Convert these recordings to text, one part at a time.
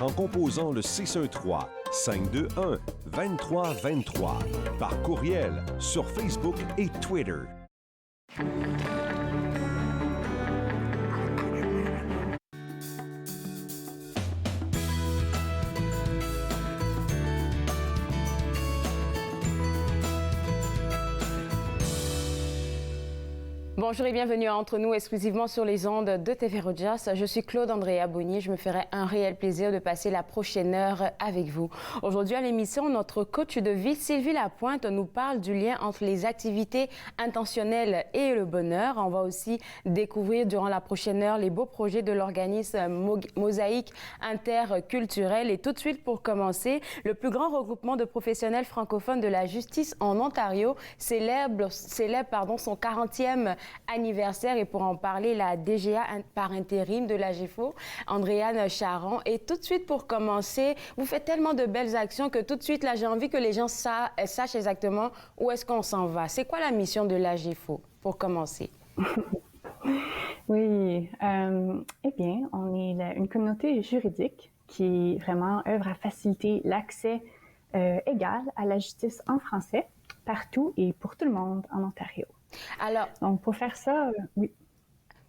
en composant le 613-521-2323 par courriel sur Facebook et Twitter. Bonjour et bienvenue à Entre nous, exclusivement sur les ondes de TV Rojas. Je suis Claude Andrea Bonnier. Je me ferai un réel plaisir de passer la prochaine heure avec vous. Aujourd'hui à l'émission, notre coach de vie, Sylvie Lapointe, nous parle du lien entre les activités intentionnelles et le bonheur. On va aussi découvrir durant la prochaine heure les beaux projets de l'organisme Mosaïque interculturelle. Et tout de suite, pour commencer, le plus grand regroupement de professionnels francophones de la justice en Ontario célèbre son 40e anniversaire. Et pour en parler, la DGA par intérim de la GFO, Andréane Charron. Et tout de suite, pour commencer, vous faites tellement de belles actions que tout de suite, là, j'ai envie que les gens sachent exactement où est-ce qu'on s'en va. C'est quoi la mission de la GFO, pour commencer? Oui, eh bien, on est une communauté juridique qui vraiment œuvre à faciliter l'accès égal à la justice en français, partout et pour tout le monde en Ontario. Alors, donc, pour faire ça, oui.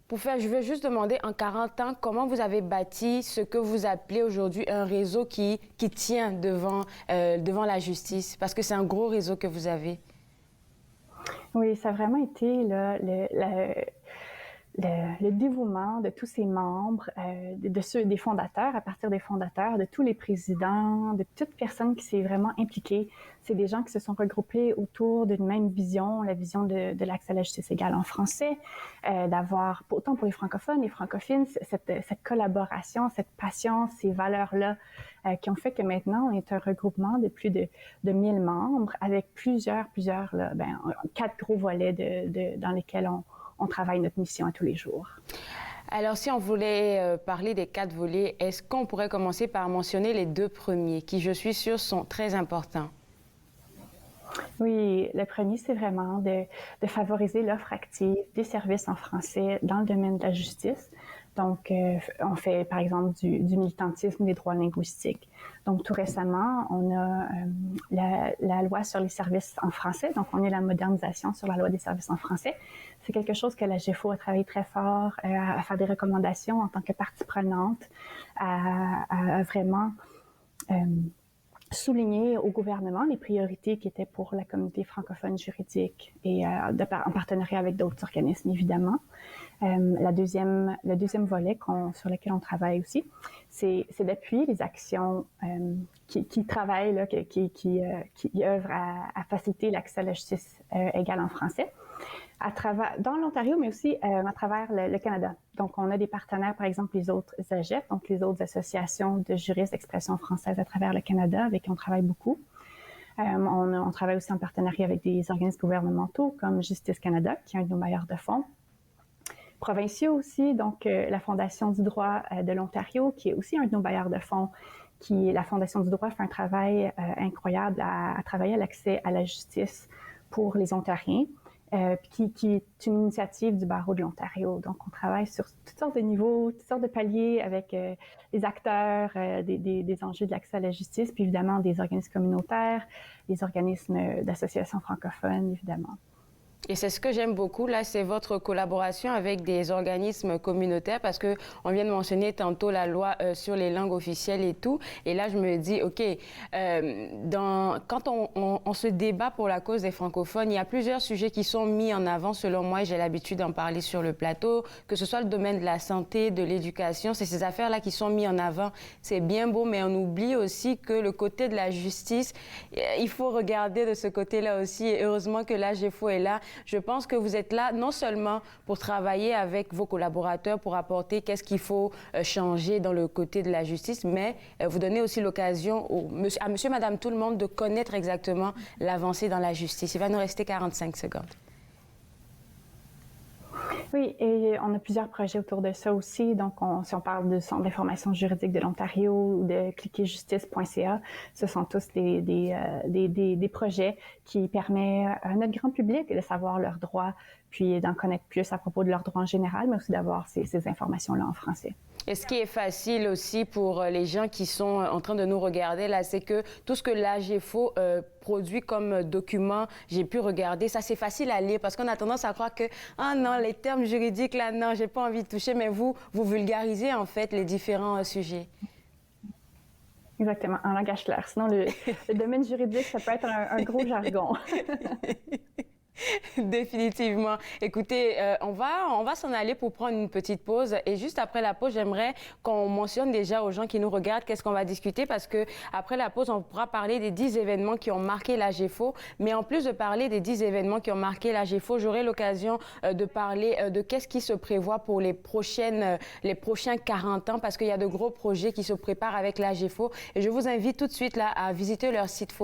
Je veux juste demander, en 40 ans, comment vous avez bâti ce que vous appelez aujourd'hui un réseau qui tient devant la justice? Parce que c'est un gros réseau que vous avez. Oui, ça a vraiment été le dévouement de tous ces membres, des fondateurs, à partir des fondateurs, de tous les présidents, de toute personne qui s'est vraiment impliquée. C'est des gens qui se sont regroupés autour d'une même vision, la vision de l'accès à la justice égale en français, d'avoir, autant pour les francophones, les francophiles, cette collaboration, cette patience, ces valeurs-là, qui ont fait que maintenant, on est un regroupement de plus de 1000 membres, avec plusieurs, 4 gros volets dans lesquels on travaille notre mission à tous les jours. Alors, si on voulait parler des 4 volets, est-ce qu'on pourrait commencer par mentionner les 2 premiers, qui, je suis sûre, sont très importants? Oui, le premier, c'est vraiment de favoriser l'offre active des services en français dans le domaine de la justice. Donc, on fait, par exemple, du militantisme des droits linguistiques. Donc, tout récemment, on a la loi sur les services en français. Donc, on est la modernisation sur la loi des services en français. C'est quelque chose que la GFO a travaillé très fort à faire des recommandations en tant que partie prenante, à vraiment souligner au gouvernement les priorités qui étaient pour la communauté francophone juridique et en partenariat avec d'autres organismes, évidemment. Le deuxième volet sur lequel on travaille aussi, c'est d'appuyer les actions qui travaillent, là, qui œuvrent à faciliter l'accès à la justice égale en français, dans l'Ontario, mais aussi à travers le Canada. Donc, on a des partenaires, par exemple, les autres AGEF, donc les autres associations de juristes d'expression française à travers le Canada, avec qui on travaille beaucoup. On travaille aussi en partenariat avec des organismes gouvernementaux comme Justice Canada, qui est un de nos bailleurs de fonds. Provinciaux aussi, donc la Fondation du droit de l'Ontario, qui est aussi un de nos bailleurs de fonds, la Fondation du droit fait un travail incroyable à travailler à l'accès à la justice pour les Ontariens. Qui est une initiative du barreau de l'Ontario. Donc, on travaille sur toutes sortes de niveaux, toutes sortes de paliers avec les acteurs, des enjeux de l'accès à la justice, puis évidemment des organismes communautaires, des organismes d'associations francophones, évidemment. Et c'est ce que j'aime beaucoup, là, c'est votre collaboration avec des organismes communautaires, parce que on vient de mentionner tantôt la loi sur les langues officielles et tout. Et là, je me dis, OK, quand on se débat pour la cause des francophones, il y a plusieurs sujets qui sont mis en avant, selon moi, et j'ai l'habitude d'en parler sur le plateau, que ce soit le domaine de la santé, de l'éducation, c'est ces affaires-là qui sont mises en avant. C'est bien beau, mais on oublie aussi que le côté de la justice, il faut regarder de ce côté-là aussi. Et heureusement que la GFO est là. Je pense que vous êtes là non seulement pour travailler avec vos collaborateurs, pour apporter qu'est-ce qu'il faut changer dans le côté de la justice, mais vous donnez aussi l'occasion à monsieur, madame, tout le monde de connaître exactement l'avancée dans la justice. Il va nous rester 45 secondes. Oui, et on a plusieurs projets autour de ça aussi. Donc, si on parle du Centre d'information juridique de l'Ontario ou de cliquerjustice.ca, ce sont tous des projets qui permettent à notre grand public de savoir leurs droits, puis d'en connaître plus à propos de leurs droits en général, mais aussi d'avoir ces informations-là en français. Et ce qui est facile aussi pour les gens qui sont en train de nous regarder, là, c'est que tout ce que l'AGEFO produit comme document, j'ai pu regarder, ça c'est facile à lire parce qu'on a tendance à croire que, ah non, les termes juridiques, là, non, j'ai pas envie de toucher, mais vous vulgarisez en fait les différents sujets. Exactement, en langage clair. Sinon, le domaine juridique, ça peut être un gros jargon. Définitivement. Écoutez, on va s'en aller pour prendre une petite pause. Et juste après la pause, j'aimerais qu'on mentionne déjà aux gens qui nous regardent qu'est-ce qu'on va discuter parce que après la pause, on pourra parler des 10 événements qui ont marqué l'AGEFO. Mais en plus de parler des 10 événements qui ont marqué l'AGEFO, j'aurai l'occasion de parler de qu'est-ce qui se prévoit pour les prochains 40 ans parce qu'il y a de gros projets qui se préparent avec l'AGEFO. Et je vous invite tout de suite là à visiter leur site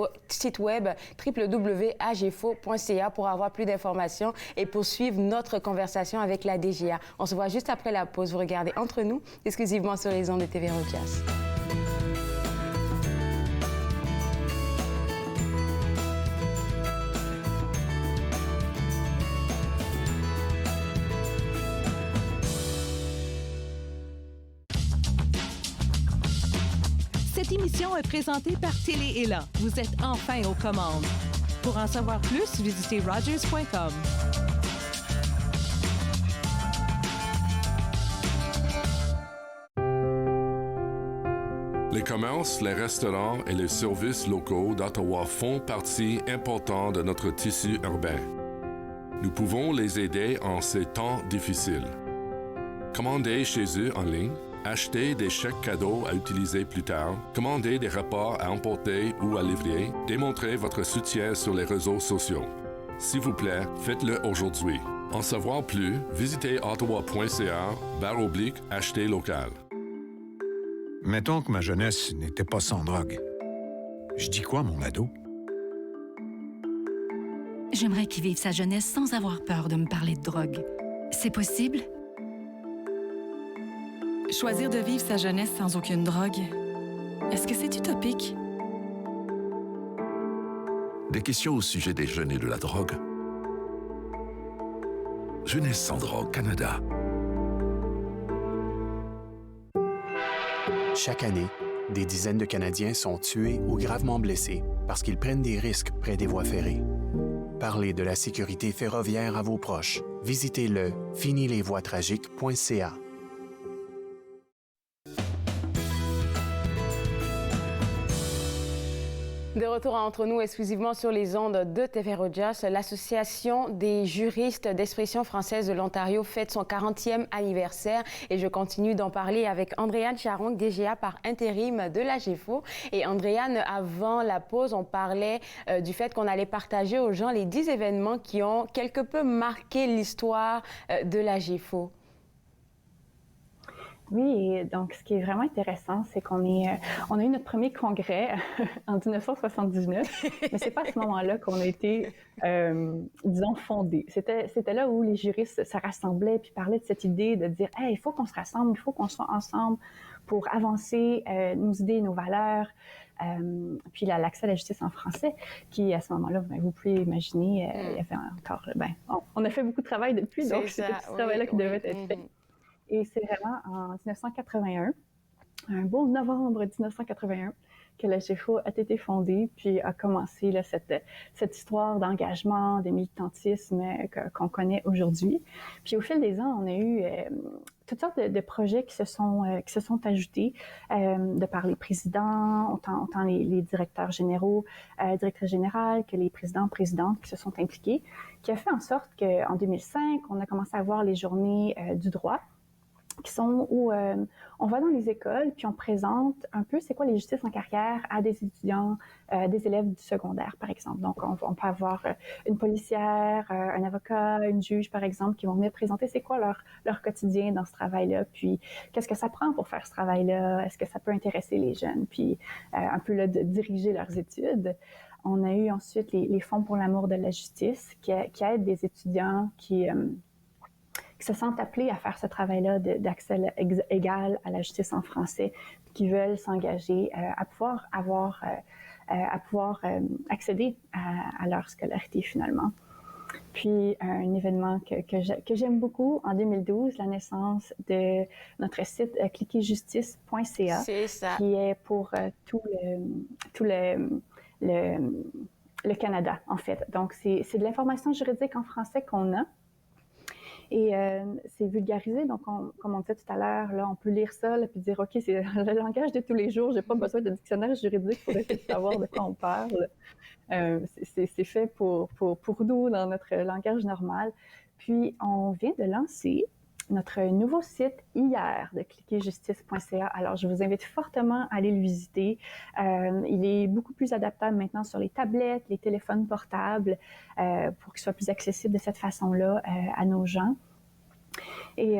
web www.agefo.ca pour avoir plus d'informations et poursuivre notre conversation avec la DGA. On se voit juste après la pause. Vous regardez Entre nous, exclusivement sur les ondes de TV Rojas. Cette émission est présentée par Télé-Élan. Vous êtes enfin aux commandes. Pour en savoir plus, visitez Rogers.com. Les commerces, les restaurants et les services locaux d'Ottawa font partie importante de notre tissu urbain. Nous pouvons les aider en ces temps difficiles. Commandez chez eux en ligne, acheter des chèques cadeaux à utiliser plus tard, commander des repas à emporter ou à livrer, démontrer votre soutien sur les réseaux sociaux. S'il vous plaît, faites-le aujourd'hui. En savoir plus, visitez ottawa.ca/acheter local. Mettons que ma jeunesse n'était pas sans drogue. Je dis quoi, mon ado? J'aimerais qu'il vive sa jeunesse sans avoir peur de me parler de drogue. C'est possible? Choisir de vivre sa jeunesse sans aucune drogue, est-ce que c'est utopique? Des questions au sujet des jeunes et de la drogue. Jeunesse sans drogue Canada. Chaque année, des dizaines de Canadiens sont tués ou gravement blessés parce qu'ils prennent des risques près des voies ferrées. Parlez de la sécurité ferroviaire à vos proches. Visitez le finilesvoiestragiques.ca. De retour Entre nous, exclusivement sur les ondes de TV Rojas, l'Association des juristes d'expression française de l'Ontario fête son 40e anniversaire et je continue d'en parler avec Andréane Charon, DGA par intérim de l'AGEFO. Et Andréane, avant la pause, on parlait du fait qu'on allait partager aux gens les 10 événements qui ont quelque peu marqué l'histoire de l'AGEFO. Oui, et donc ce qui est vraiment intéressant, c'est on a eu notre premier congrès en 1979, mais c'est pas à ce moment-là qu'on a été, disons, fondés. C'était là où les juristes se rassemblaient puis parlaient de cette idée de dire, hey, il faut qu'on se rassemble, il faut qu'on soit ensemble pour avancer nos idées, nos valeurs. Puis l'accès à la justice en français, qui à ce moment-là, vous pouvez imaginer, il y avait encore, on a fait beaucoup de travail depuis, donc c'est ce travail-là qui devait être fait. Et c'est vraiment en 1981, un beau novembre 1981, que l'AGEFO a été fondée, puis a commencé là, cette histoire d'engagement, de militantisme qu'on connaît aujourd'hui. Puis au fil des ans, on a eu toutes sortes de projets qui se sont ajoutés de par les présidents, autant les directeurs généraux, directrices générales que les présidentes qui se sont impliqués, qui a fait en sorte qu'en 2005, on a commencé à voir les journées du droit, qui sont où on va dans les écoles puis on présente un peu c'est quoi les justices en carrière à des étudiants, des élèves du secondaire par exemple. Donc on peut avoir une policière, un avocat, une juge par exemple qui vont venir présenter c'est quoi leur quotidien dans ce travail-là, puis qu'est-ce que ça prend pour faire ce travail-là, est-ce que ça peut intéresser les jeunes, puis un peu là de diriger leurs études. On a eu ensuite les fonds pour l'amour de la justice qui aident des étudiants qui se sentent appelés à faire ce travail-là d'accès égal à la justice en français, qui veulent s'engager à pouvoir accéder à leur scolarité finalement. Puis, un événement que j'aime beaucoup, en 2012, la naissance de notre site cliquerjustice.ca, qui est pour tout le Canada, en fait. Donc, c'est de l'information juridique en français qu'on a. Et c'est vulgarisé, donc comme on disait tout à l'heure, là, on peut lire ça et dire « OK, c'est le langage de tous les jours, j'ai pas besoin de dictionnaire juridique pour essayer de savoir de quoi on parle. » C'est fait pour nous dans notre langage normal. Puis, on vient de lancer notre nouveau site hier de cliquerjustice.ca. Alors, je vous invite fortement à aller le visiter. Il est beaucoup plus adaptable maintenant sur les tablettes, les téléphones portables, pour qu'il soit plus accessible de cette façon-là à nos gens. Et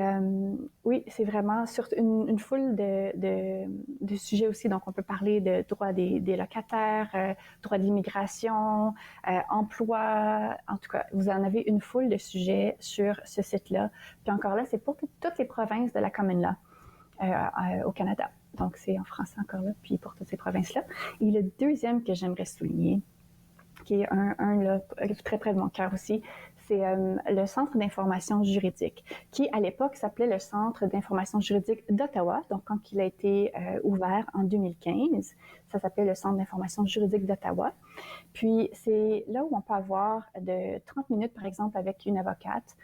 oui, c'est vraiment sur une foule de sujets aussi. Donc, on peut parler de droits des locataires, droits d'immigration, emploi. En tout cas, vous en avez une foule de sujets sur ce site-là. Puis encore là, c'est pour toutes les provinces de la Common Law au Canada. Donc, c'est en français encore là, puis pour toutes ces provinces-là. Et le deuxième que j'aimerais souligner, qui est un là, très près de mon cœur aussi, c'est le Centre d'information juridique, qui à l'époque s'appelait le Centre d'information juridique d'Ottawa. Donc, quand il a été ouvert en 2015, ça s'appelait le Centre d'information juridique d'Ottawa. Puis, c'est là où on peut avoir de 30 minutes, par exemple, avec une avocate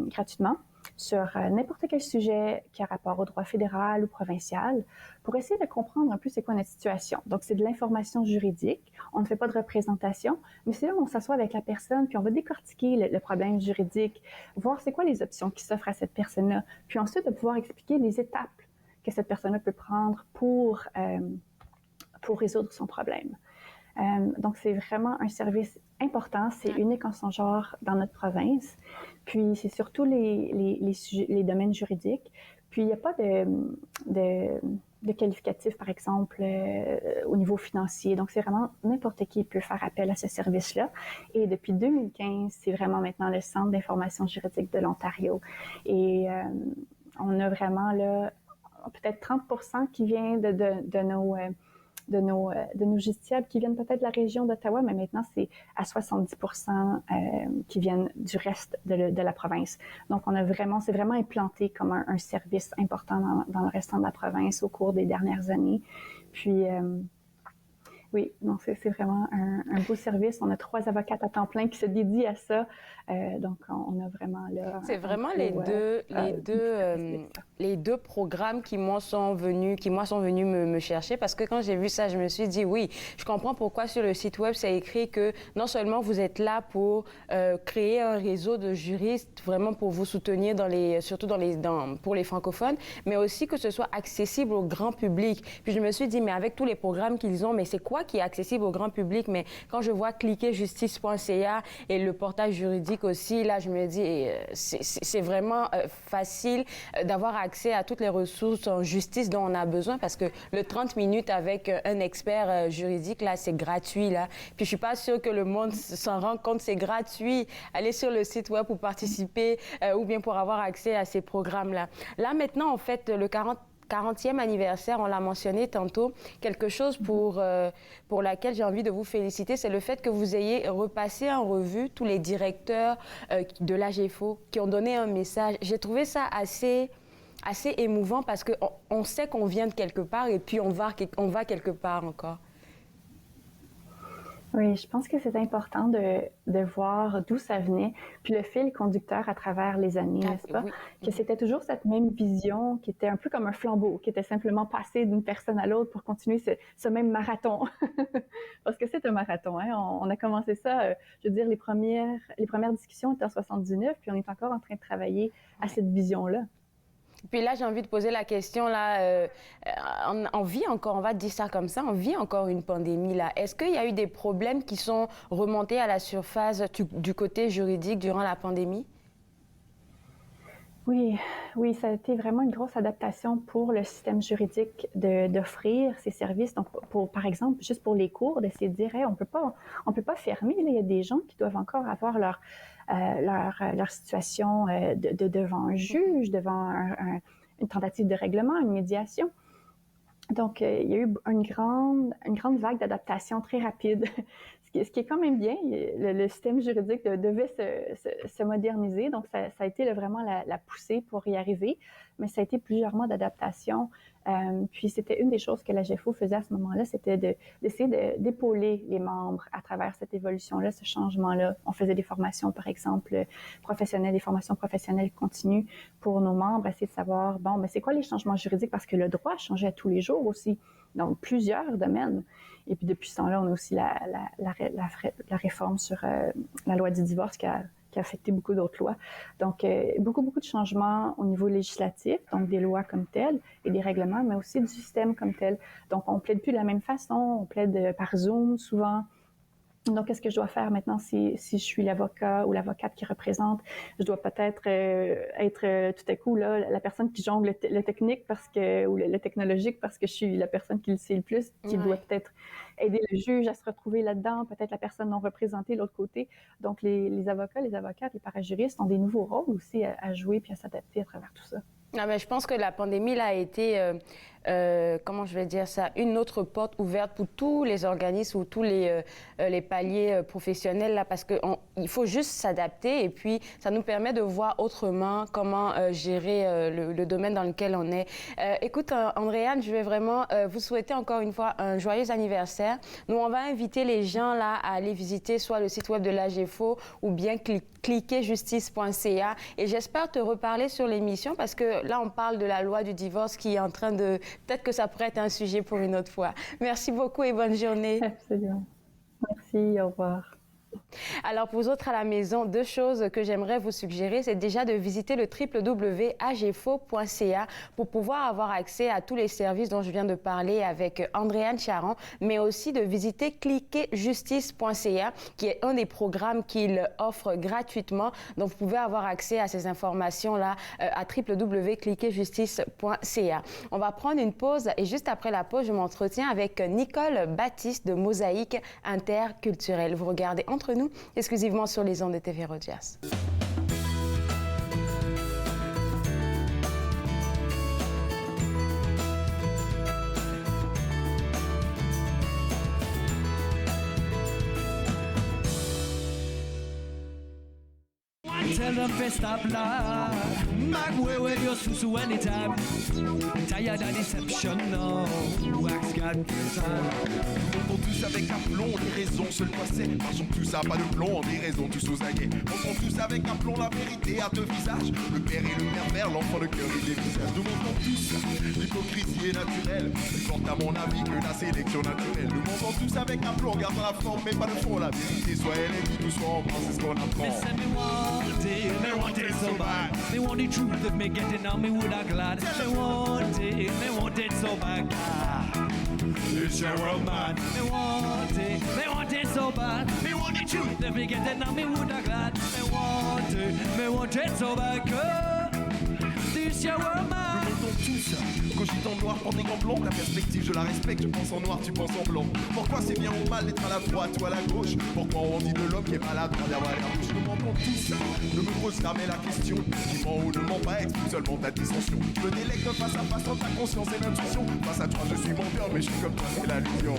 gratuitement, sur n'importe quel sujet qui a rapport au droit fédéral ou provincial, pour essayer de comprendre un peu c'est quoi notre situation. Donc, c'est de l'information juridique. On ne fait pas de représentation, mais c'est là où on s'assoit avec la personne, puis on va décortiquer le problème juridique, voir c'est quoi les options qui s'offrent à cette personne-là, puis ensuite de pouvoir expliquer les étapes que cette personne-là peut prendre pour résoudre son problème. Donc, c'est vraiment un service important, c'est unique en son genre dans notre province. Puis, c'est surtout les domaines juridiques. Puis, il n'y a pas de qualificatif, par exemple, au niveau financier. Donc, c'est vraiment n'importe qui peut faire appel à ce service-là. Et depuis 2015, c'est vraiment maintenant le Centre d'information juridique de l'Ontario. Et on a vraiment là peut-être 30% qui vient de nos justiciables qui viennent peut-être de la région d'Ottawa, mais maintenant, c'est à 70% qui viennent du reste de la province. Donc, c'est vraiment implanté comme un service important dans le restant de la province au cours des dernières années. Puis, oui, donc c'est vraiment un beau service. On a 3 avocates à temps plein qui se dédient à ça. Donc, on a vraiment là... C'est vraiment les deux programmes qui moi sont venus me chercher, parce que quand j'ai vu ça, je me suis dit oui, je comprends pourquoi sur le site web, c'est écrit que non seulement vous êtes là pour créer un réseau de juristes, vraiment pour vous soutenir surtout pour les francophones, mais aussi que ce soit accessible au grand public. Puis je me suis dit, mais avec tous les programmes qu'ils ont, mais c'est quoi qui est accessible au grand public? Mais quand je vois cliquerjustice.ca et le portail juridique aussi, là, je me dis, c'est vraiment facile d'avoir accès à toutes les ressources en justice dont on a besoin, parce que le 30 minutes avec un expert juridique, là, c'est gratuit, là. Puis je suis pas sûre que le monde s'en rend compte, c'est gratuit. Allez sur le site web pour participer ou bien pour avoir accès à ces programmes-là. Là, maintenant, en fait, le 40e anniversaire, on l'a mentionné tantôt, quelque chose pour laquelle j'ai envie de vous féliciter, c'est le fait que vous ayez repassé en revue tous les directeurs de l'AGFO qui ont donné un message. J'ai trouvé ça assez émouvant, parce qu'on sait qu'on vient de quelque part et puis on va quelque part encore. Oui, je pense que c'est important de voir d'où ça venait, puis le fil conducteur à travers les années, n'est-ce pas? Oui. Que c'était toujours cette même vision qui était un peu comme un flambeau, qui était simplement passé d'une personne à l'autre pour continuer ce même marathon. Parce que c'est un marathon, hein? On a commencé ça, je veux dire, les premières discussions étaient en 79, puis on est encore en train de travailler à cette vision-là. Puis là, j'ai envie de poser la question, là, on vit encore, on va dire ça comme ça, on vit encore une pandémie, là. Est-ce qu'il y a eu des problèmes qui sont remontés à la surface du côté juridique durant la pandémie? Oui, ça a été vraiment une grosse adaptation pour le système juridique d'offrir ces services. Donc, par exemple, juste pour les cours, d'essayer de dire, hey, on peut pas fermer. Là, il y a des gens qui doivent encore avoir leur situation devant un juge, devant une tentative de règlement, une médiation. Donc, il y a eu une grande vague d'adaptation très rapide, ce ce qui est quand même bien. Le système juridique devait se moderniser, donc ça a été vraiment la poussée pour y arriver, mais ça a été plusieurs mois d'adaptation. Puis c'était une des choses que la GFO faisait à ce moment-là, c'était d'essayer d'épauler les membres à travers cette évolution-là, ce changement-là. On faisait des formations, par exemple, professionnelles, des formations professionnelles continues pour nos membres, essayer de savoir, bon, mais c'est quoi les changements juridiques? Parce que le droit changeait tous les jours aussi, dans plusieurs domaines. Et puis depuis ce temps-là, on a aussi la réforme sur la loi du divorce qui a affecté beaucoup d'autres lois. Donc, beaucoup de changements au niveau législatif, donc des lois comme telles et des règlements, mais aussi du système comme tel. Donc, on plaide plus de la même façon, on plaide par Zoom souvent. Donc, qu'est-ce que je dois faire maintenant si je suis l'avocat ou l'avocate qui représente? Je dois peut-être être tout à coup là la personne qui jongle le technique ou le technologique parce que je suis la personne qui le sait le plus, qui doit peut-être aider le juge à se retrouver là-dedans, peut-être la personne non représentée de l'autre côté. Donc, les avocats, les avocates, les parajuristes ont des nouveaux rôles aussi à jouer puis à s'adapter à travers tout ça. Ah ben, je pense que la pandémie là, a été, comment je vais dire ça, une autre porte ouverte pour tous les organismes ou tous les paliers professionnels là, parce qu'il faut juste s'adapter et puis ça nous permet de voir autrement comment gérer le domaine dans lequel on est. Écoute, Andréane, je vais vraiment vous souhaiter encore une fois un joyeux anniversaire. Nous, on va inviter les gens là à aller visiter soit le site web de l'AGFO ou bien cliquerjustice.ca et j'espère te reparler sur l'émission parce que là, on parle de la loi du divorce qui est en train de... Peut-être que ça pourrait être un sujet pour une autre fois. Merci beaucoup et bonne journée. Absolument. Merci, au revoir. Alors, pour vous autres à la maison, deux choses que j'aimerais vous suggérer, c'est déjà de visiter le www.agfo.ca pour pouvoir avoir accès à tous les services dont je viens de parler avec Andréane Charon, mais aussi de visiter cliquerjustice.ca, qui est un des programmes qu'il offre gratuitement. Donc, vous pouvez avoir accès à ces informations-là à www.cliquerjustice.ca. On va prendre une pause et juste après la pause, je m'entretiens avec Nicole Baptiste de Mosaïque Interculturelle. Vous regardez Entre nous, exclusivement sur les ondes de TV Rogers. Tell them to stop now. Mag way with your susu anytime. Tired of deception, no. Wax got On tous avec aplomb les raisons, seul quoi c'est. Marchons tous à pas de plomb, des raisons tous aux aguets. Montons tous avec aplomb la vérité à deux visages. Le père et le pervers, l'enfant, le cœur et les visages. Nous montrons tous l'hypocrisie est naturelle. Plus forte à mon avis que la sélection naturelle. Nous montons tous avec aplomb, gardant la forme mais pas le fond. La vérité soit elle est qui nous soit en pense, c'est ce qu'on apprend. They want it so bad. They want the truth that me getting on me would have glad. They want it so bad. It's your world, man. They want it so bad. They want the truth that me getting on me would have glad. They want it so bad. This your world, man. Nous montons tous, cogitant noir, porte des gants blancs. La perspective, je la respecte, je pense en noir, tu penses en blanc. Pourquoi c'est bien ou mal d'être à la droite ou à la gauche? Pourquoi on dit de l'homme qui est malade d'avoir la bouche? Nous mentons tous, ne me pose jamais la question. Qui ment ou ne ment pas, explique seulement ta dissension. Je me délecte face à face entre ta conscience et l'intuition. Face à toi, je suis menteur, mais je suis comme toi, c'est l'allusion.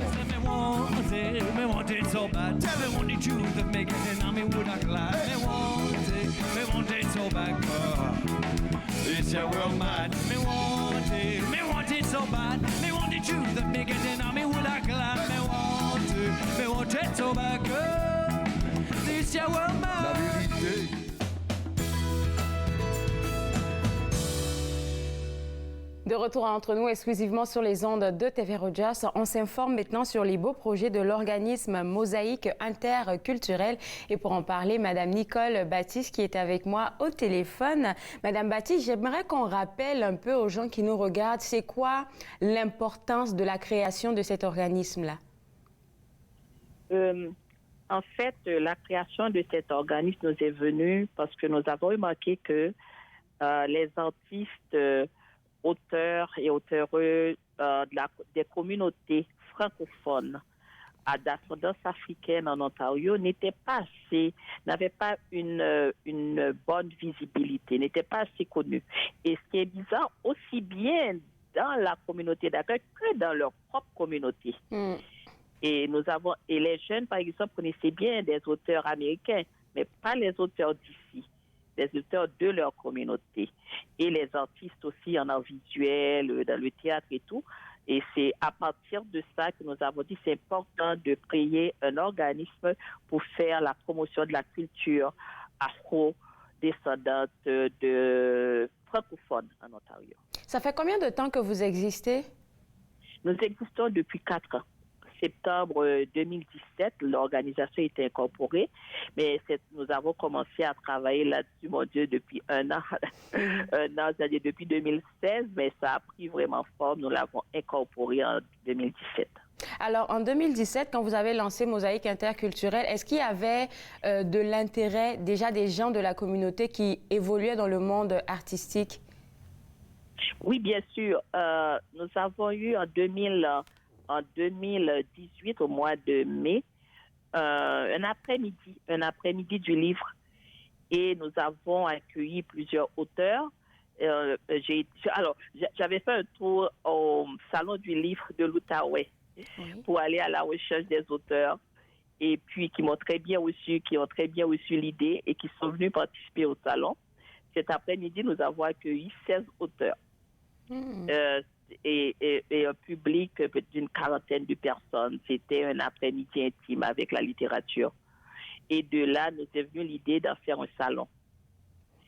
Me want it so bad. Tell me want the truth that me getting on me would have glad. Me want it so bad. It's your world, man. Me want it so bad. Me want the truth that me getting on me would have glad. Me want it so bad, girl. It's your world, man. La vérité. De retour entre nous exclusivement sur les ondes de TV Rogers, on s'informe maintenant sur les beaux projets de l'organisme Mosaïque Interculturelle. Et pour en parler, Madame Nicole Baptiste qui est avec moi au téléphone. Madame Baptiste, j'aimerais qu'on rappelle un peu aux gens qui nous regardent, c'est quoi l'importance de la création de cet organisme-là? En fait, la création de cet organisme nous est venue parce que nous avons remarqué que les artistes... auteurs et auteureux des communautés francophones à d'ascendance africaine en Ontario n'avaient pas une bonne visibilité, n'étaient pas assez connus. Et ce qui est bizarre, aussi bien dans la communauté d'accueil que dans leur propre communauté. Et les jeunes, par exemple, connaissaient bien des auteurs américains, mais pas les auteurs d'ici, les auteurs de leur communauté. Et les artistes aussi en art visuel, dans le théâtre et tout. Et c'est à partir de ça que nous avons dit c'est important de créer un organisme pour faire la promotion de la culture afro-descendante de francophones en Ontario. Ça fait combien de temps que vous existez? Nous existons depuis 4 ans. Septembre 2017, l'organisation était incorporée, mais nous avons commencé à travailler là-dessus, mon Dieu, depuis un an, c'est-à-dire depuis 2016, mais ça a pris vraiment forme. Nous l'avons incorporé en 2017. Alors, en 2017, quand vous avez lancé Mosaïque interculturelle, est-ce qu'il y avait de l'intérêt déjà des gens de la communauté qui évoluaient dans le monde artistique? Oui, bien sûr. Nous avons eu en 2018, au mois de mai, un après-midi du livre. Et nous avons accueilli plusieurs auteurs. J'avais fait un tour au Salon du livre de l'Outaouais pour aller à la recherche des auteurs et puis qui ont très bien reçu l'idée et qui sont venus participer au salon. Cet après-midi, nous avons accueilli 16 auteurs. Et un public d'une quarantaine de personnes. C'était un après-midi intime avec la littérature. Et de là, nous est venue l'idée d'en faire un salon.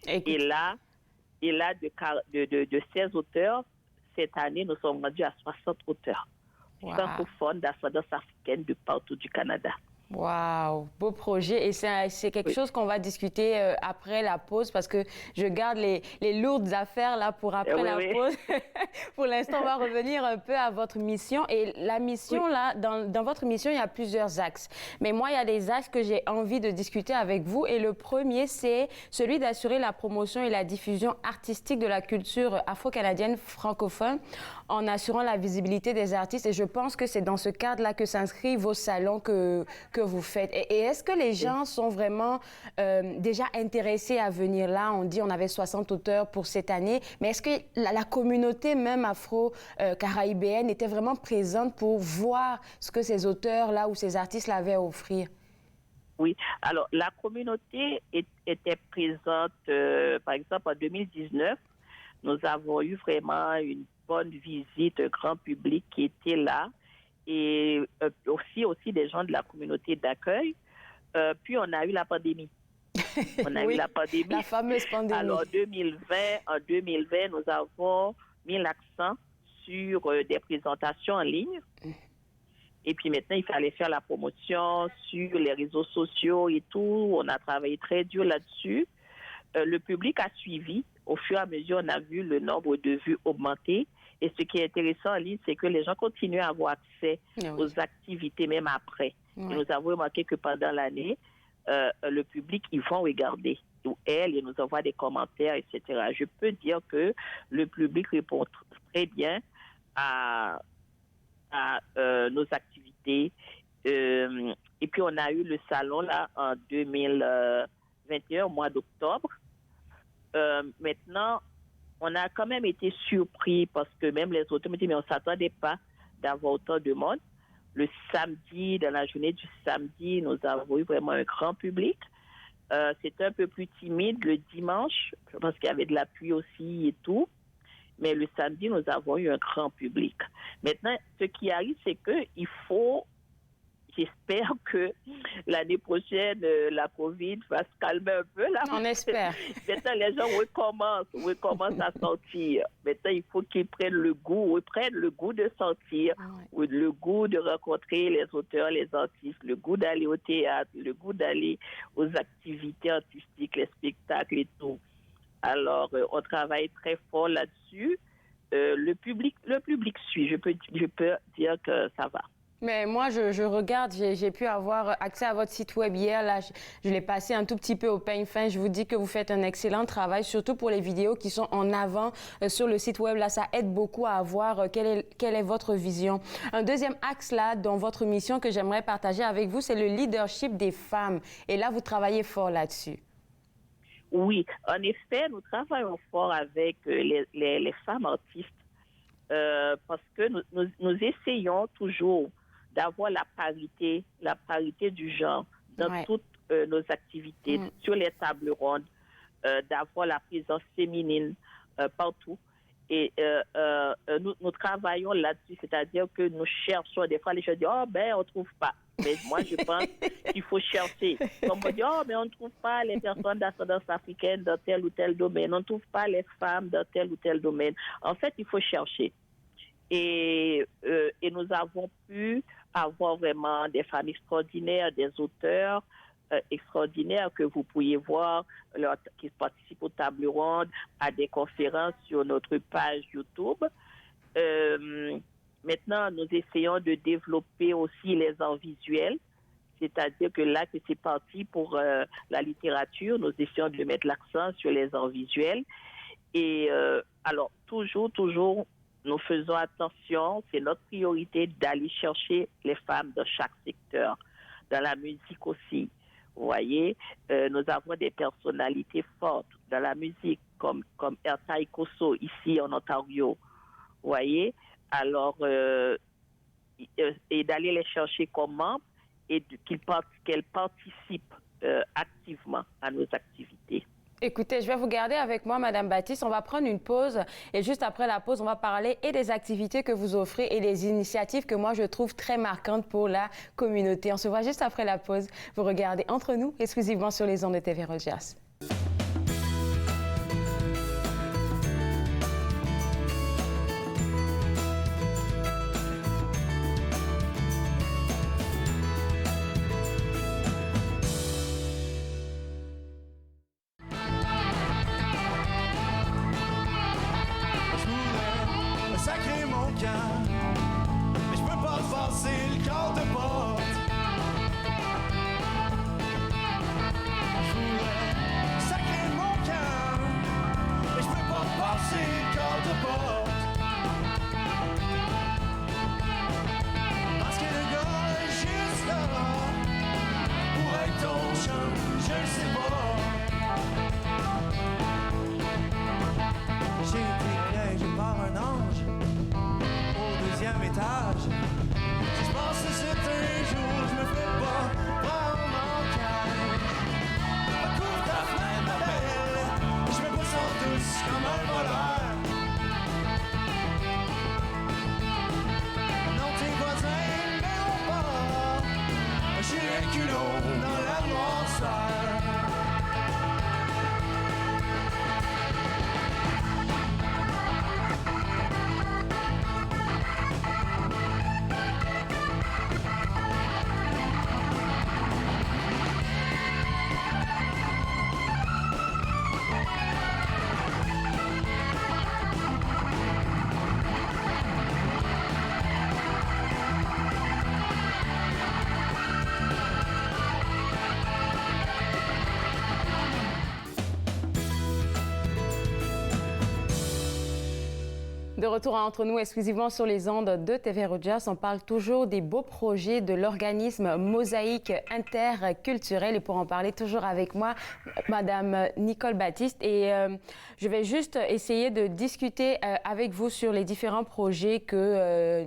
Et là, de 16 auteurs, cette année, nous sommes rendus à 60 auteurs francophones d'ascendance africaine de partout du Canada. Wow, beau projet. Et c'est quelque chose qu'on va discuter après la pause parce que je garde les lourdes affaires là pour après la pause. Pour l'instant, on va revenir un peu à votre mission. Et la mission là, dans votre mission, il y a plusieurs axes. Mais moi, il y a des axes que j'ai envie de discuter avec vous. Et le premier, c'est celui d'assurer la promotion et la diffusion artistique de la culture afro-canadienne francophone en assurant la visibilité des artistes. Et je pense que c'est dans ce cadre-là que s'inscrivent vos salons que vous faites. Et est-ce que les gens sont vraiment déjà intéressés à venir là? On dit on avait 60 auteurs pour cette année, mais est-ce que la communauté même afro-caraïbéenne était vraiment présente pour voir ce que ces auteurs-là ou ces artistes-là avaient à offrir? Oui, alors la communauté était présente, par exemple en 2019, nous avons eu vraiment une bonne visite, un grand public qui était là. Et aussi des gens de la communauté d'accueil. Puis on a eu la pandémie. La fameuse pandémie. Alors en 2020, nous avons mis l'accent sur des présentations en ligne. Et puis maintenant, il fallait faire la promotion sur les réseaux sociaux et tout. On a travaillé très dur là-dessus. Le public a suivi. Au fur et à mesure, on a vu le nombre de vues augmenter. Et ce qui est intéressant en ligne, c'est que les gens continuent à avoir accès aux activités même après. Et nous avons remarqué que pendant l'année, le public, ils vont regarder. Et nous envoient des commentaires, etc. Je peux dire que le public répond très bien à nos activités. Et puis, on a eu le salon là en 2021, au mois d'octobre. Maintenant, on a quand même été surpris parce que même les auteurs me disent mais on ne s'attendait pas d'avoir autant de monde. Le samedi, dans la journée du samedi, nous avons eu vraiment un grand public. C'était un peu plus timide le dimanche, parce qu'il y avait de la pluie aussi et tout. Mais le samedi, nous avons eu un grand public. Maintenant, ce qui arrive, c'est qu'il faut... J'espère que l'année prochaine, la COVID va se calmer un peu. Là. On espère. Maintenant, les gens recommencent à sortir. Maintenant, il faut qu'ils reprennent le goût de sortir, ou le goût de rencontrer les auteurs, les artistes, le goût d'aller au théâtre, le goût d'aller aux activités artistiques, les spectacles et tout. Alors, on travaille très fort là-dessus. Le public suit. Je peux dire que ça va. Mais moi, je regarde, j'ai pu avoir accès à votre site web hier. Là, je l'ai passé un tout petit peu au peigne fin. Je vous dis que vous faites un excellent travail, surtout pour les vidéos qui sont en avant sur le site web. Là, ça aide beaucoup à voir quelle est votre vision. Un deuxième axe là dans votre mission que j'aimerais partager avec vous, c'est le leadership des femmes. Et là, vous travaillez fort là-dessus. Oui, en effet, nous travaillons fort avec les femmes artistes parce que nous essayons toujours d'avoir la parité du genre dans toutes nos activités, sur les tables rondes, d'avoir la présence féminine partout. Et nous travaillons là-dessus, c'est-à-dire que nous cherchons, des fois les gens disent « Oh, ben, on ne trouve pas ». Mais moi, je pense qu'il faut chercher. Comme on dit « Oh, mais on ne trouve pas les personnes d'ascendance africaine dans tel ou tel domaine, on ne trouve pas les femmes dans tel ou tel domaine ». En fait, il faut chercher. Et nous avons pu avoir vraiment des femmes extraordinaires, des auteurs extraordinaires que vous pourriez voir, qui participent aux tables rondes, à des conférences sur notre page YouTube. Maintenant, nous essayons de développer aussi les arts visuels, c'est-à-dire que là, que c'est parti pour la littérature, nous essayons de mettre l'accent sur les arts visuels. Et alors, toujours, nous faisons attention, c'est notre priorité d'aller chercher les femmes dans chaque secteur, dans la musique aussi. Vous voyez, nous avons des personnalités fortes dans la musique, comme Erta Ikoso, ici en Ontario. Vous voyez, alors, et d'aller les chercher comme membres et qu'elles participent activement à nos activités. Écoutez, je vais vous garder avec moi, Madame Baptiste. On va prendre une pause et juste après la pause, on va parler et des activités que vous offrez et des initiatives que moi, je trouve très marquantes pour la communauté. On se voit juste après la pause. Vous regardez Entre nous, exclusivement sur les ondes de TV Rogers. De retour Entre nous, exclusivement sur les ondes de TV Rogers, on parle toujours des beaux projets de l'organisme Mosaïque interculturel. Et pour en parler toujours avec moi, Madame Nicole Baptiste. Et je vais juste essayer de discuter avec vous sur les différents projets que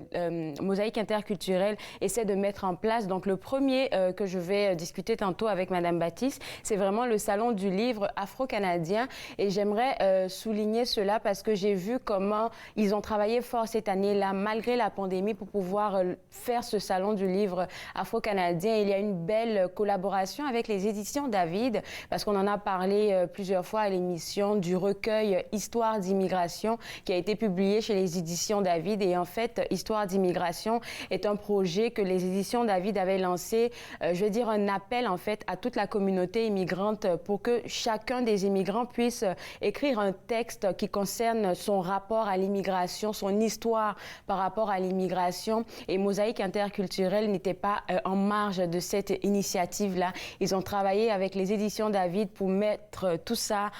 Mosaïque interculturel essaie de mettre en place. Donc le premier que je vais discuter tantôt avec Madame Baptiste, c'est vraiment le Salon du livre afro-canadien. Et j'aimerais souligner cela parce que j'ai vu comment ils ont travaillé fort cette année-là, malgré la pandémie, pour pouvoir faire ce Salon du livre afro-canadien. Il y a une belle collaboration avec les éditions David, parce qu'on en a parlé plusieurs fois à l'émission du recueil Histoire d'immigration, qui a été publié chez les éditions David. Et en fait, Histoire d'immigration est un projet que les éditions David avaient lancé, je vais dire un appel en fait à toute la communauté immigrante pour que chacun des immigrants puisse écrire un texte qui concerne son rapport à l'immigration, son histoire par rapport à l'immigration. Et Mosaïque interculturelle n'était pas en marge de cette initiative-là. Ils ont travaillé avec les éditions David pour mettre tout ça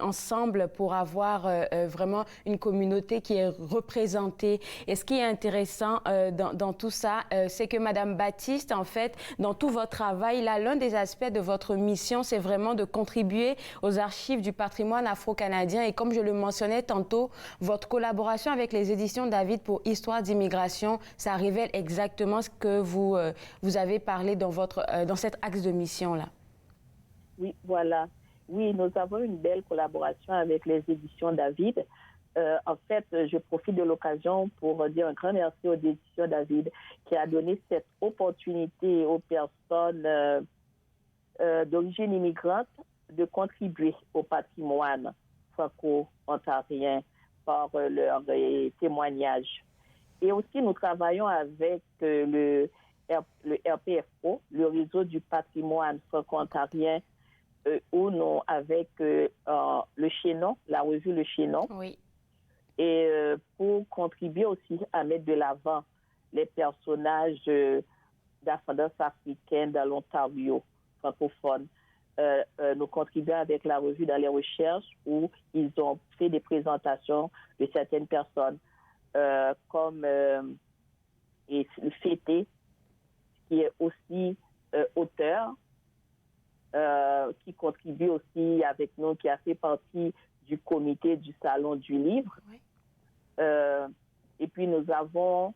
ensemble pour avoir vraiment une communauté qui est représentée. Et ce qui est intéressant dans tout ça, c'est que Madame Baptiste, en fait, dans tout votre travail, là, l'un des aspects de votre mission, c'est vraiment de contribuer aux archives du patrimoine afro-canadien. Et comme je le mentionnais tantôt, votre collaboration avec les éditions David pour Histoire d'immigration, ça révèle exactement ce que vous avez parlé dans cet axe de mission-là. Oui, voilà. Oui, nous avons une belle collaboration avec les éditions David. En fait, je profite de l'occasion pour dire un grand merci aux éditions David qui a donné cette opportunité aux personnes d'origine immigrante de contribuer au patrimoine franco-ontarien par leur témoignage. Et aussi, nous travaillons avec le RPFO, le réseau du patrimoine franco-ontarien, où nous, avec le Chaînon, la revue Le Chaînon, oui. Et pour contribuer aussi à mettre de l'avant les personnages d'ascendance africaine dans l'Ontario francophone. Nous contribuons avec la revue dans les recherches où ils ont fait des présentations de certaines personnes comme Fété, qui est aussi auteur, qui contribue aussi avec nous, qui a fait partie du comité du Salon du Livre. Oui. Et puis nous avons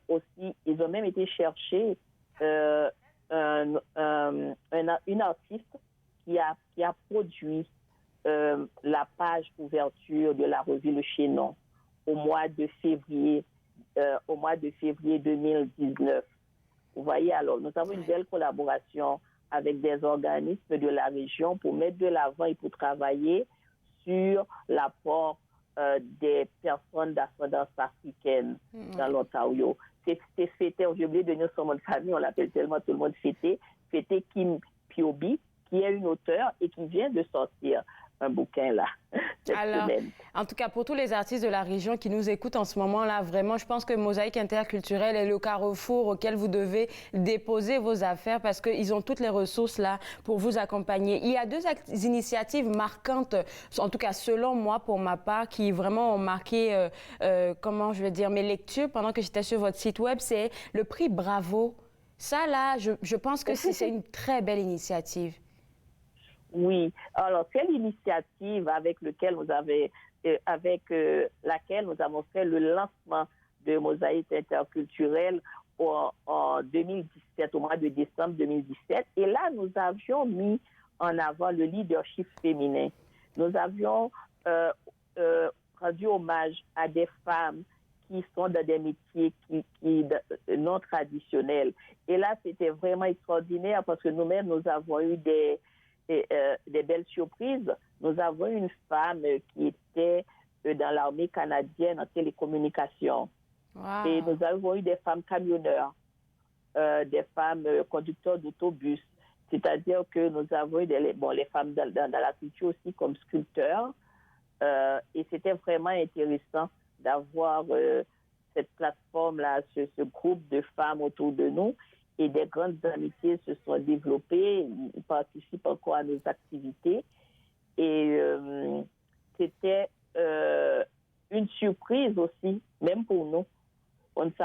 aussi, ils ont même été chercher une artiste qui a produit la page couverture de la revue Le Chaînon au mois de février 2019. Vous voyez, alors, nous avons une belle collaboration avec des organismes de la région pour mettre de l'avant et pour travailler sur l'apport des personnes d'ascendance africaine dans l'Ontario. C'est Fété, j'ai oublié de dire son nom de famille, on l'appelle tellement tout le monde Fété Kim Piobi, qui est une auteure et qui vient de sortir un bouquin là cette semaine. En tout cas, pour tous les artistes de la région qui nous écoutent en ce moment-là, vraiment, je pense que Mosaïque Interculturelle est le carrefour auquel vous devez déposer vos affaires parce qu'ils ont toutes les ressources là pour vous accompagner. Il y a deux initiatives marquantes, en tout cas selon moi, pour ma part, qui vraiment ont marqué, comment je vais dire, mes lectures pendant que j'étais sur votre site web. C'est le prix Bravo. Ça là, je pense que c'est une très belle initiative. Oui, alors c'est l'initiative avec laquelle nous avons fait le lancement de Mosaïque Interculturelle en 2017, au mois de décembre 2017. Et là, nous avions mis en avant le leadership féminin. Nous avions rendu hommage à des femmes qui sont dans des métiers non traditionnels. Et là, c'était vraiment extraordinaire parce que nous-mêmes, nous avons eu des belles surprises. Nous avons une femme qui était dans l'armée canadienne en télécommunication. Wow. Et nous avons eu des femmes camionneurs, des femmes conducteurs d'autobus. C'est-à-dire que nous avons eu les femmes dans la culture aussi comme sculpteurs. Et c'était vraiment intéressant d'avoir cette plateforme-là, ce groupe de femmes autour de nous. Et des grandes amitiés se sont développées, ils participent encore à nos activités. Et c'était une surprise aussi, même pour nous.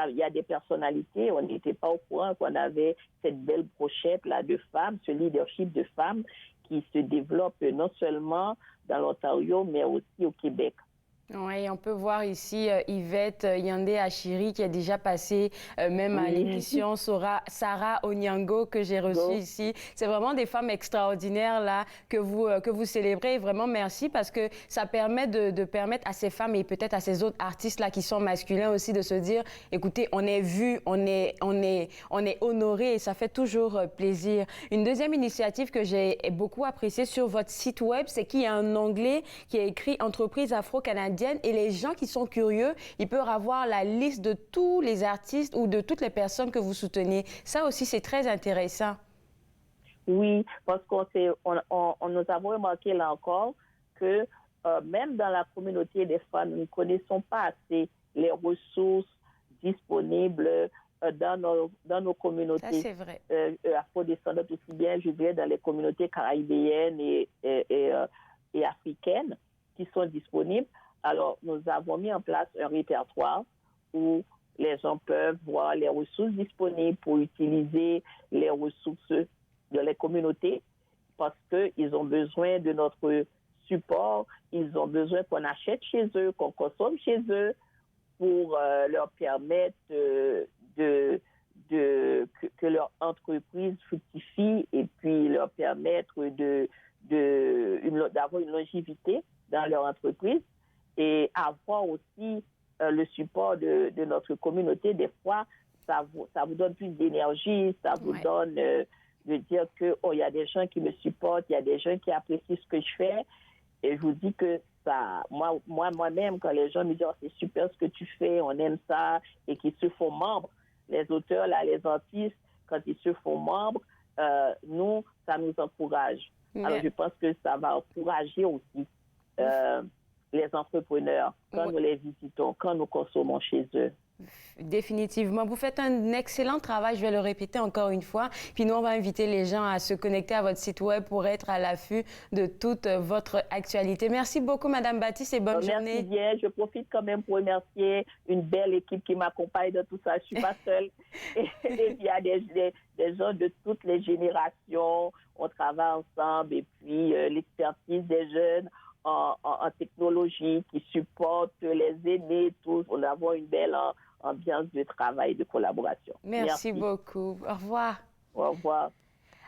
Il y a des personnalités, on n'était pas au courant qu'on avait cette belle brochette-là de femmes, ce leadership de femmes qui se développe non seulement dans l'Ontario, mais aussi au Québec. Oui, on peut voir ici Yvette Yandé Achiri qui est déjà passée même à l'émission, Sarah Onyango que j'ai reçue ici. C'est vraiment des femmes extraordinaires là que vous célébrez. Et vraiment merci parce que ça permet de permettre à ces femmes et peut-être à ces autres artistes là qui sont masculins aussi de se dire, écoutez, on est vu, on est honoré et ça fait toujours plaisir. Une deuxième initiative que j'ai beaucoup appréciée sur votre site web, c'est qu'il y a un onglet qui est écrit Entreprise afro-canadienne. Et les gens qui sont curieux, ils peuvent avoir la liste de tous les artistes ou de toutes les personnes que vous soutenez. Ça aussi, c'est très intéressant. Oui, parce qu'on nous avons remarqué là encore que même dans la communauté des femmes, nous ne connaissons pas assez les ressources disponibles dans nos communautés. Ça, c'est vrai. Afro-descendantes aussi bien, je dirais, dans les communautés caribéennes et africaines qui sont disponibles. Alors, nous avons mis en place un répertoire où les gens peuvent voir les ressources disponibles pour utiliser les ressources de les communautés parce qu'ils ont besoin de notre support, ils ont besoin qu'on achète chez eux, qu'on consomme chez eux pour leur permettre que leur entreprise fructifie et puis leur permettre d'avoir une longévité dans leur entreprise et avoir aussi le support de notre communauté. Des fois, ça vous donne plus d'énergie, ça vous donne de dire que il y a des gens qui me supportent, il y a des gens qui apprécient ce que je fais. Et je vous dis que ça, moi-même, quand les gens me disent c'est super ce que tu fais, on aime ça, et qu'ils se font membres, les auteurs, là, les artistes, quand ils se font membres, nous, ça nous encourage. Alors, je pense que ça va encourager aussi les entrepreneurs quand nous les visitons, quand nous consommons chez eux. Définitivement. Vous faites un excellent travail, je vais le répéter encore une fois. Puis nous, on va inviter les gens à se connecter à votre site web pour être à l'affût de toute votre actualité. Merci beaucoup, Madame Baptiste, et bonne journée. Merci bien. Je profite quand même pour remercier une belle équipe qui m'accompagne dans tout ça. Je ne suis pas seule. Et il y a des gens de toutes les générations. On travaille ensemble. Et puis, l'expertise des jeunes en technologie qui supportent les aînés, tous. On a une belle ambiance de travail, de collaboration. Merci beaucoup. Au revoir. Au revoir.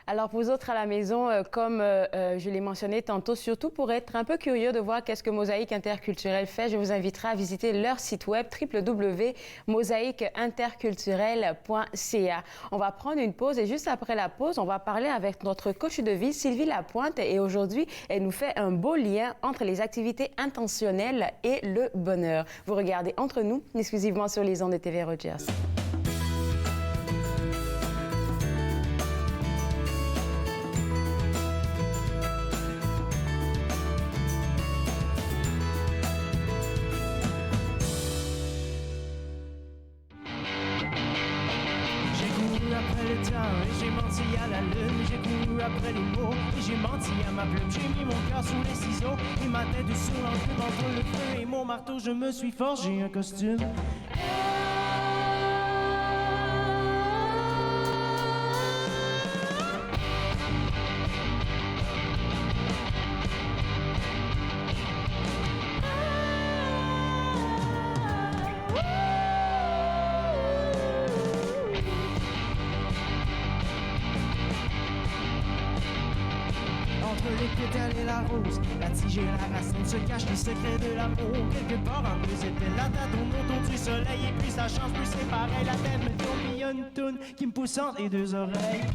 Alors, pour vous autres à la maison, comme je l'ai mentionné tantôt, surtout pour être un peu curieux de voir qu'est-ce que Mosaïque Interculturelle fait, je vous inviterai à visiter leur site web www.mosaïqueinterculturelle.ca. On va prendre une pause et juste après la pause, on va parler avec notre coach de vie, Sylvie Lapointe. Et aujourd'hui, elle nous fait un beau lien entre les activités intentionnelles et le bonheur. Vous regardez Entre nous, exclusivement sur les ondes de TV Rogers. J'ai menti à la lune, j'ai couru après les mots et j'ai menti à ma plume. J'ai mis mon cœur sous les ciseaux et ma tête sur l'enclume entre le feu et mon marteau. Je me suis forgé un costume. La tige et la racine se cachent les secrets de l'amour. Quelque part en deux c'était la date au autour du soleil. Et puis ça change plus, c'est pareil. La tête me tourne, il y a une toune qui me pousse entre les deux oreilles.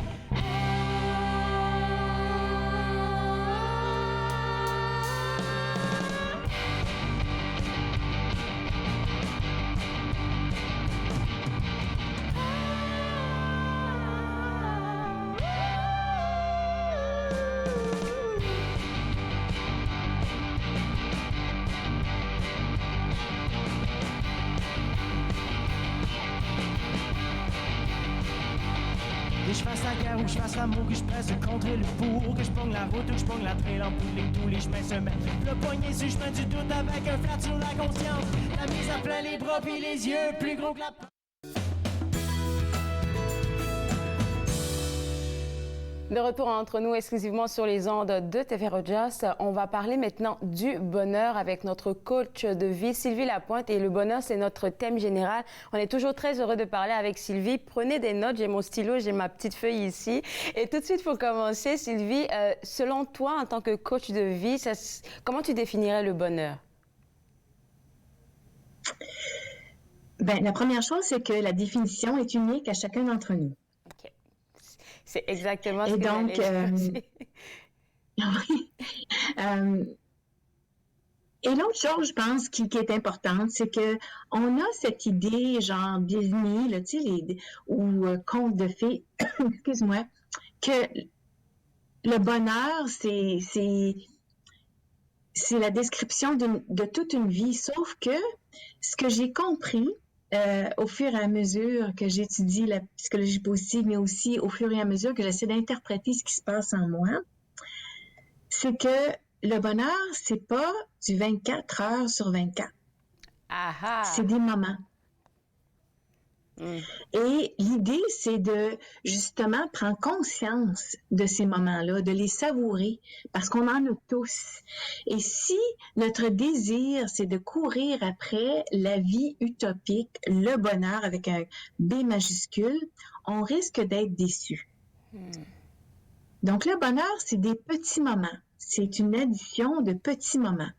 Que je fasse la guerre ou que je fasse l'amour, que je presse contre le four, que je pogne la route ou que je pogne la trail en pouling, tous les chemins se mettent. Le poignet sur le chemin du doute avec un flat sur la conscience. La mise à plat les bras puis les yeux plus gros que la... De retour entre nous exclusivement sur les ondes de TV Rogers, on va parler maintenant du bonheur avec notre coach de vie, Sylvie Lapointe. Et le bonheur, c'est notre thème général. On est toujours très heureux de parler avec Sylvie. Prenez des notes, j'ai mon stylo, j'ai ma petite feuille ici. Et tout de suite, pour commencer, Sylvie, selon toi, en tant que coach de vie, comment tu définirais le bonheur? Bien, la première chose, c'est que la définition est unique à chacun d'entre nous. OK. C'est exactement ce que donc, oui. Et l'autre chose, je pense, qui est importante, c'est que on a cette idée, genre Disney, là, tu sais, ou contes de fées, excuse-moi, que le bonheur, c'est la description de toute une vie. Sauf que ce que j'ai compris, au fur et à mesure que j'étudie la psychologie positive, mais aussi au fur et à mesure que j'essaie d'interpréter ce qui se passe en moi, c'est que le bonheur, c'est pas du 24 heures sur 24. Aha. C'est des moments. Et l'idée, c'est de justement prendre conscience de ces moments-là, de les savourer, parce qu'on en a tous. Et si notre désir, c'est de courir après la vie utopique, le bonheur avec un B majuscule, on risque d'être déçu. Donc, le bonheur, c'est des petits moments. C'est une addition de petits moments,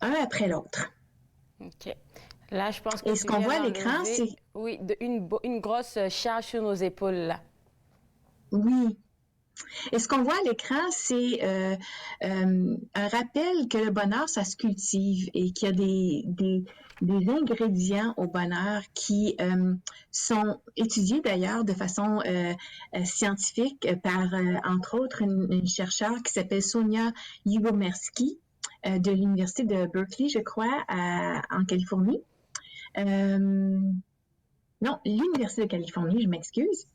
un après l'autre. OK. Là, je pense que et ce qu'on voit à l'écran, c'est... Oui, une grosse charge sur nos épaules, là. Oui. Et ce qu'on voit à l'écran, c'est un rappel que le bonheur, ça se cultive et qu'il y a des ingrédients au bonheur qui sont étudiés d'ailleurs de façon scientifique par, entre autres, une chercheure qui s'appelle Sonia Lyubomirsky de l'Université de Berkeley, je crois, en Californie. Non, l'Université de Californie, je m'excuse.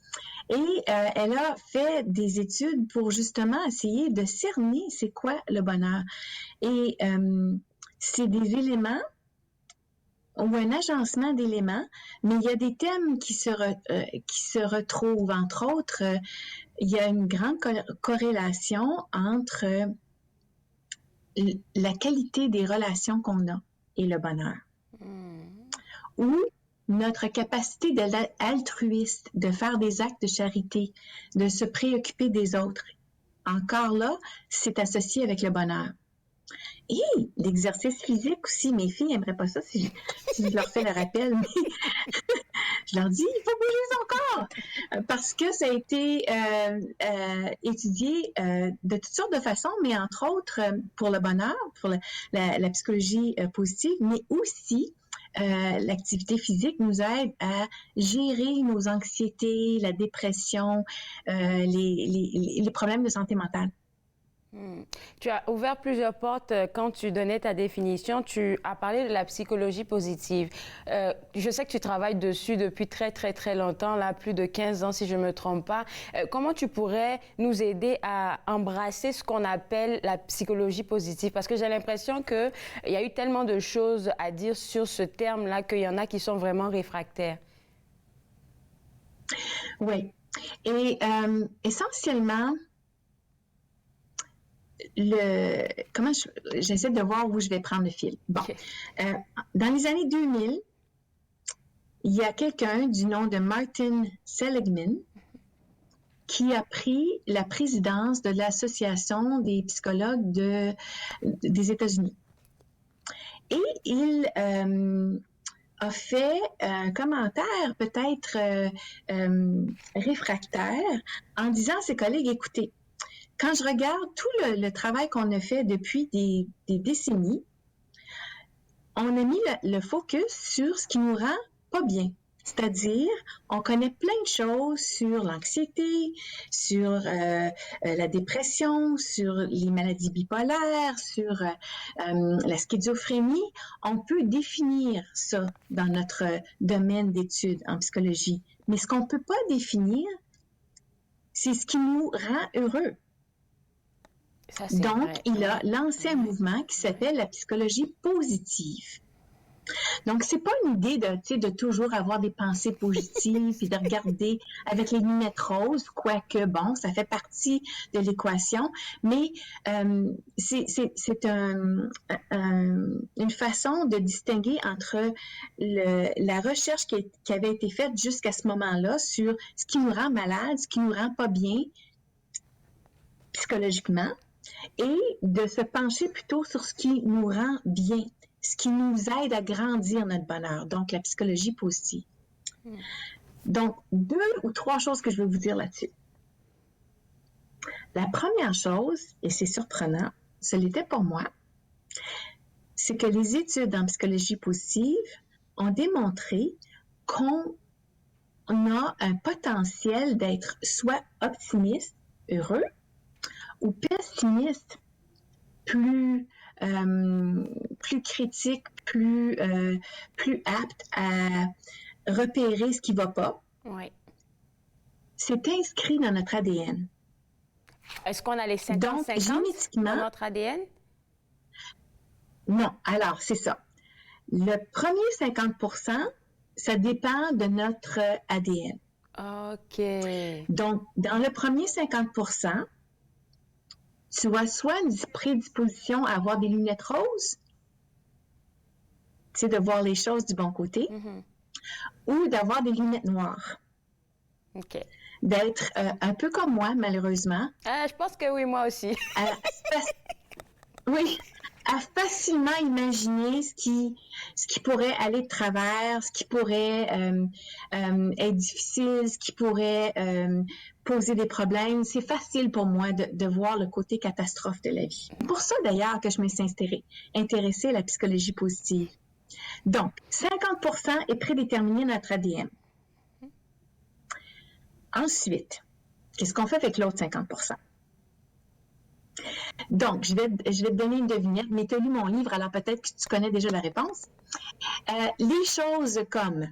Et elle a fait des études pour justement essayer de cerner c'est quoi le bonheur. Et c'est des éléments ou un agencement d'éléments, mais il y a des thèmes qui se retrouvent. Entre autres, il y a une grande corrélation entre la qualité des relations qu'on a et le bonheur. Ou notre capacité d'être altruiste, de faire des actes de charité, de se préoccuper des autres. Encore là, c'est associé avec le bonheur. Et l'exercice physique aussi, mes filles n'aimeraient pas ça si je leur fais le rappel, mais je leur dis, il faut bouger son corps, parce que ça a été étudié de toutes sortes de façons, mais entre autres pour le bonheur, pour la psychologie positive, mais aussi l'activité physique nous aide à gérer nos anxiétés, la dépression, les problèmes de santé mentale. Tu as ouvert plusieurs portes quand tu donnais ta définition. Tu as parlé de la psychologie positive. Je sais que tu travailles dessus depuis très, très, très longtemps, là, plus de 15 ans si je ne me trompe pas. Comment tu pourrais nous aider à embrasser ce qu'on appelle la psychologie positive? Parce que j'ai l'impression qu'il y a eu tellement de choses à dire sur ce terme-là qu'il y en a qui sont vraiment réfractaires. Oui. Et essentiellement, j'essaie de voir où je vais prendre le fil. Bon. Okay. Dans les années 2000, il y a quelqu'un du nom de Martin Seligman qui a pris la présidence de l'Association des psychologues des États-Unis. Et il a fait un commentaire peut-être réfractaire en disant à ses collègues, écoutez, quand je regarde tout le travail qu'on a fait depuis des décennies, on a mis le focus sur ce qui nous rend pas bien. C'est-à-dire, on connaît plein de choses sur l'anxiété, sur la dépression, sur les maladies bipolaires, sur la schizophrénie. On peut définir ça dans notre domaine d'études en psychologie. Mais ce qu'on ne peut pas définir, c'est ce qui nous rend heureux. Donc, il a lancé un mouvement qui s'appelle la psychologie positive. Donc, c'est pas une idée de toujours avoir des pensées positives et de regarder avec les lunettes roses, quoique, bon, ça fait partie de l'équation, mais c'est une façon de distinguer entre la recherche qui avait été faite jusqu'à ce moment-là sur ce qui nous rend malade, ce qui nous rend pas bien psychologiquement, et de se pencher plutôt sur ce qui nous rend bien, ce qui nous aide à grandir notre bonheur, donc la psychologie positive. Donc, 2 ou 3 choses que je vais vous dire là-dessus. La première chose, et c'est surprenant, ce l'était pour moi, c'est que les études en psychologie positive ont démontré qu'on a un potentiel d'être soit optimiste, heureux, ou pessimiste, plus critique, plus apte à repérer ce qui ne va pas. Oui. C'est inscrit dans notre ADN. Est-ce qu'on a les 50-50 dans notre ADN? Non. Alors, c'est ça. Le premier 50%, ça dépend de notre ADN. OK. Donc, dans le premier 50%, tu as soit une prédisposition à avoir des lunettes roses, tu sais, de voir les choses du bon côté, ou d'avoir des lunettes noires. OK. D'être un peu comme moi, malheureusement. Je pense que oui, moi aussi. Oui, à facilement imaginer ce qui pourrait aller de travers, ce qui pourrait être difficile, ce qui pourrait poser des problèmes. C'est facile pour moi de voir le côté catastrophe de la vie. C'est pour ça, d'ailleurs, que je me suis intéressée à la psychologie positive. Donc, 50% est prédéterminé notre ADN. Ensuite, qu'est-ce qu'on fait avec l'autre 50%? Donc, je vais te donner une devinette, mais tu as lu mon livre, alors peut-être que tu connais déjà la réponse. Les choses comme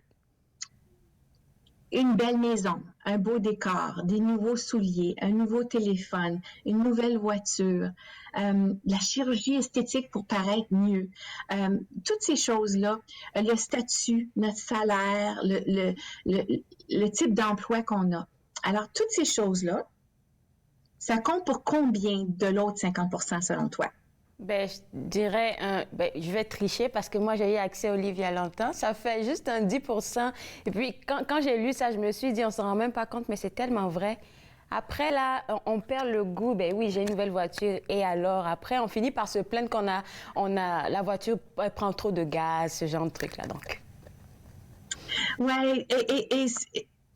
une belle maison, un beau décor, des nouveaux souliers, un nouveau téléphone, une nouvelle voiture, la chirurgie esthétique pour paraître mieux, toutes ces choses-là, le statut, notre salaire, le type d'emploi qu'on a. Alors, toutes ces choses-là, ça compte pour combien de l'autre 50% selon toi? Ben, je dirais, je vais tricher parce que moi, j'ai eu accès au livre il y a longtemps. Ça fait juste un 10%. Et puis, quand j'ai lu ça, je me suis dit, on s'en rend même pas compte, mais c'est tellement vrai. Après, là, on perd le goût. Ben oui, j'ai une nouvelle voiture. Et alors, après, on finit par se plaindre la voiture prend trop de gaz, ce genre de truc-là, donc. Ouais, et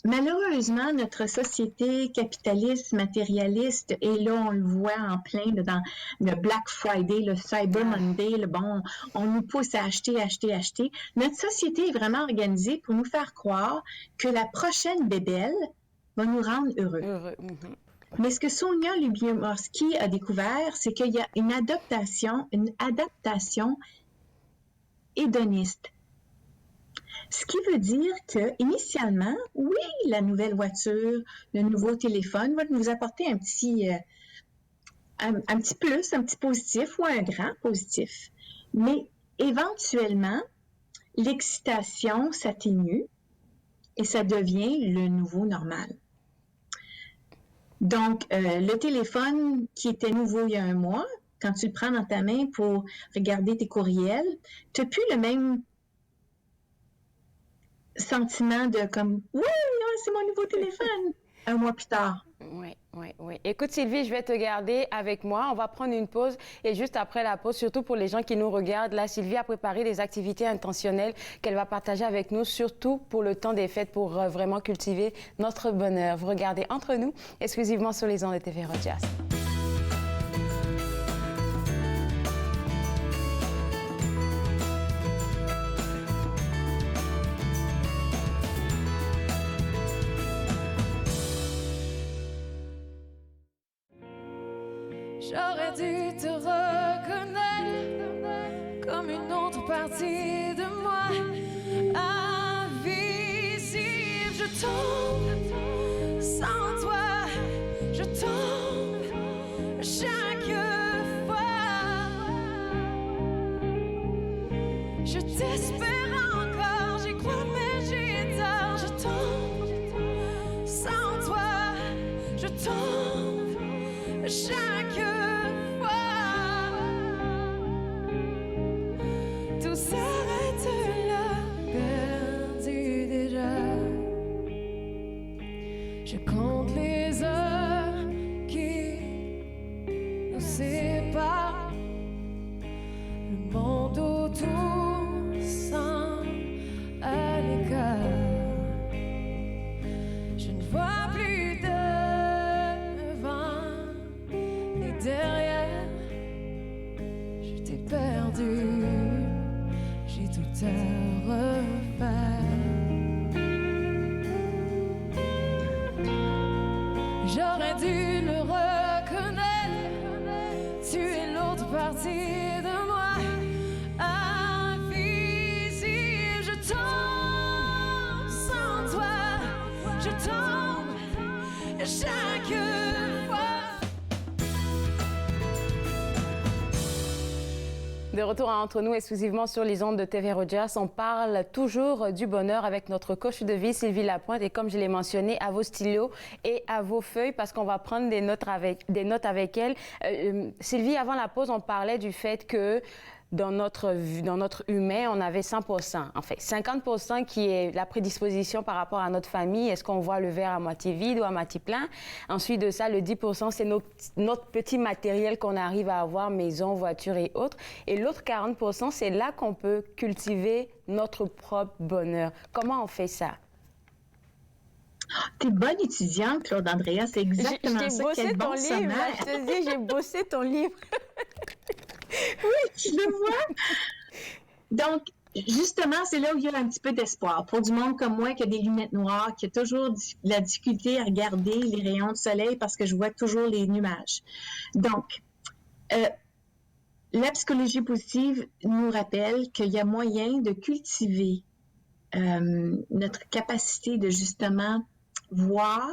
malheureusement, notre société capitaliste, matérialiste, et là, on le voit en plein dans le Black Friday, le Cyber Monday, on nous pousse à acheter. Notre société est vraiment organisée pour nous faire croire que la prochaine bébelle va nous rendre heureux. Mais ce que Sonia Lyubomirsky a découvert, c'est qu'il y a une adaptation hédoniste. Ce qui veut dire que, initialement, oui, la nouvelle voiture, le nouveau téléphone va nous apporter un petit plus, un petit positif ou un grand positif. Mais éventuellement, l'excitation s'atténue et ça devient le nouveau normal. Donc, le téléphone qui était nouveau il y a un mois, quand tu le prends dans ta main pour regarder tes courriels, tu n'as plus le même sentiment de comme « Oui, c'est mon nouveau téléphone » un mois plus tard. Oui. Écoute, Sylvie, je vais te garder avec moi. On va prendre une pause et juste après la pause, surtout pour les gens qui nous regardent, là, Sylvie a préparé des activités intentionnelles qu'elle va partager avec nous, surtout pour le temps des fêtes, pour vraiment cultiver notre bonheur. Vous regardez Entre nous, exclusivement sur les ondes de TV Rogers. J'aurais dû te reconnaître comme une autre partie de moi. Invisible, je tombe sans toi, je tombe chaque fois. Je t'espère encore, j'y crois mais j'ai tort. Je tombe sans toi, je tombe chaque fois. Tout s'arrête là, perdu déjà. Je compte les heures qui nous séparent. Le monde autour semble à l'écart. Je ne vois plus devant ni derrière. Je t'ai perdu. J'ai tout à refaire. J'aurais dû le reconnaître. Tu es l'autre partie de moi. Invisible, je tombe sans toi. Je tombe chaque fois. De retour entre nous exclusivement sur les ondes de TV Rogers, on parle toujours du bonheur avec notre coach de vie Sylvie Lapointe et comme je l'ai mentionné, à vos stylos et à vos feuilles parce qu'on va prendre des notes avec elle. Sylvie, avant la pause, on parlait du fait que dans notre humain, on avait 100%, en fait 50% qui est la prédisposition par rapport à notre famille. Est-ce qu'on voit le verre à moitié vide ou à moitié plein? Ensuite de ça, le 10%, c'est notre petit matériel qu'on arrive à avoir, maison, voiture et autres. Et l'autre 40%, c'est là qu'on peut cultiver notre propre bonheur. Comment on fait ça? T'es bonne étudiante, Claude Andrea, c'est exactement ça. Quel bon livre, là, je te dis, j'ai bossé ton livre. Oui, tu le vois. Donc, justement, c'est là où il y a un petit peu d'espoir. Pour du monde comme moi qui a des lunettes noires, qui a toujours la difficulté à regarder les rayons de soleil parce que je vois toujours les nuages. Donc, la psychologie positive nous rappelle qu'il y a moyen de cultiver notre capacité de justement voir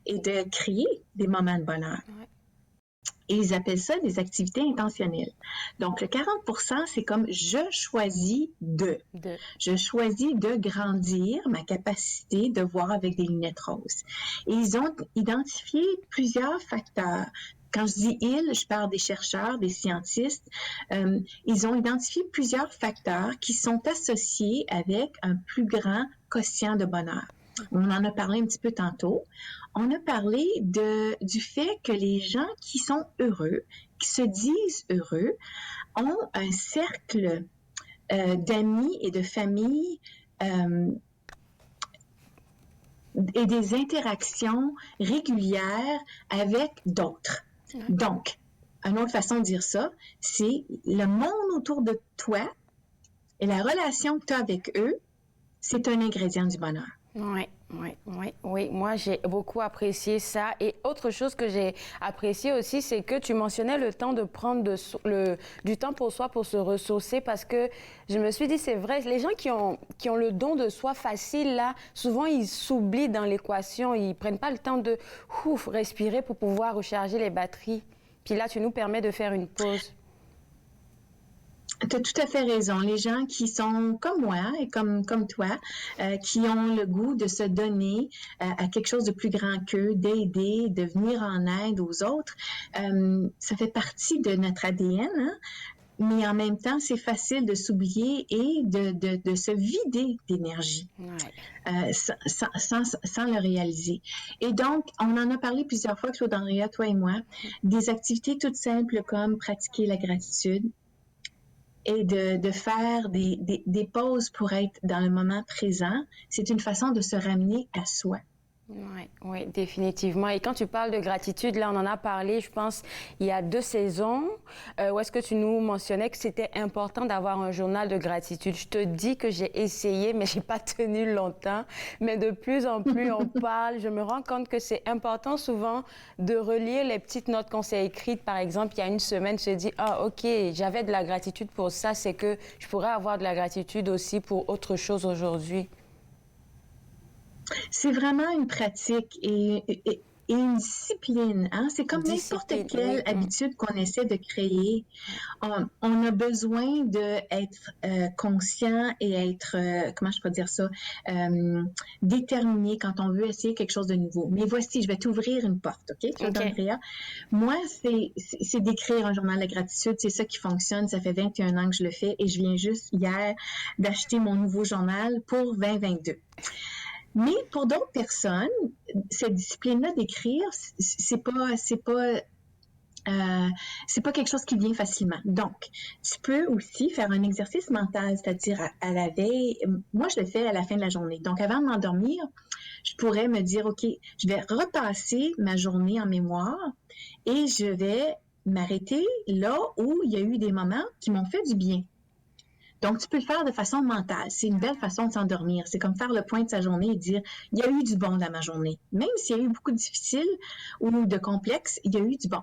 et de créer des moments de bonheur. Ouais. Et ils appellent ça des activités intentionnelles. Donc, le 40%, c'est comme je choisis Je choisis de grandir ma capacité de voir avec des lunettes roses. Et ils ont identifié plusieurs facteurs. Quand je dis ils, je parle des chercheurs, des scientistes. Ils ont identifié plusieurs facteurs qui sont associés avec un plus grand quotient de bonheur. On en a parlé un petit peu tantôt. On a parlé du fait que les gens qui sont heureux, qui se disent heureux, ont un cercle d'amis et de famille et des interactions régulières avec d'autres. Donc, une autre façon de dire ça, c'est le monde autour de toi et la relation que tu as avec eux, c'est un ingrédient du bonheur. Oui. Moi, j'ai beaucoup apprécié ça. Et autre chose que j'ai apprécié aussi, c'est que tu mentionnais le temps de prendre du temps pour soi, pour se ressourcer, parce que je me suis dit, c'est vrai, les gens qui ont le don de soi facile, là, souvent, ils s'oublient dans l'équation. Ils prennent pas le temps de respirer pour pouvoir recharger les batteries. Puis là, tu nous permets de faire une pause. Tu as tout à fait raison. Les gens qui sont comme moi et comme toi, qui ont le goût de se donner à quelque chose de plus grand qu'eux, d'aider, de venir en aide aux autres, ça fait partie de notre ADN, hein? Mais en même temps, c'est facile de s'oublier et de se vider d'énergie sans le réaliser. Et donc, on en a parlé plusieurs fois, Claude Andrea, toi et moi, des activités toutes simples comme pratiquer la gratitude, et de faire des pauses pour être dans le moment présent, c'est une façon de se ramener à soi. Oui, définitivement. Et quand tu parles de gratitude, là, on en a parlé, je pense, il y a 2 saisons, où est-ce que tu nous mentionnais que c'était important d'avoir un journal de gratitude. Je te dis que j'ai essayé, mais j'ai pas tenu longtemps. Mais de plus en plus, on parle. Je me rends compte que c'est important souvent de relire les petites notes qu'on s'est écrites. Par exemple, il y a une semaine, je me dis, ah, OK, j'avais de la gratitude pour ça, c'est que je pourrais avoir de la gratitude aussi pour autre chose aujourd'hui. C'est vraiment une pratique et une discipline. Hein? C'est comme n'importe quelle habitude qu'on essaie de créer. On a besoin d'être conscient et être, comment je peux dire ça, déterminé quand on veut essayer quelque chose de nouveau. Mais voici, je vais t'ouvrir une porte, OK, Claude Andrea? Moi, c'est d'écrire un journal de gratitude. C'est ça qui fonctionne. Ça fait 21 ans que je le fais et je viens juste hier d'acheter mon nouveau journal pour 2022. Mais pour d'autres personnes, cette discipline-là d'écrire, c'est pas quelque chose qui vient facilement. Donc, tu peux aussi faire un exercice mental, c'est-à-dire à la veille. Moi, je le fais à la fin de la journée. Donc, avant de m'endormir, je pourrais me dire, OK, je vais repasser ma journée en mémoire et je vais m'arrêter là où il y a eu des moments qui m'ont fait du bien. Donc, tu peux le faire de façon mentale. C'est une belle façon de s'endormir. C'est comme faire le point de sa journée et dire, il y a eu du bon dans ma journée. Même s'il y a eu beaucoup de difficiles ou de complexes, il y a eu du bon.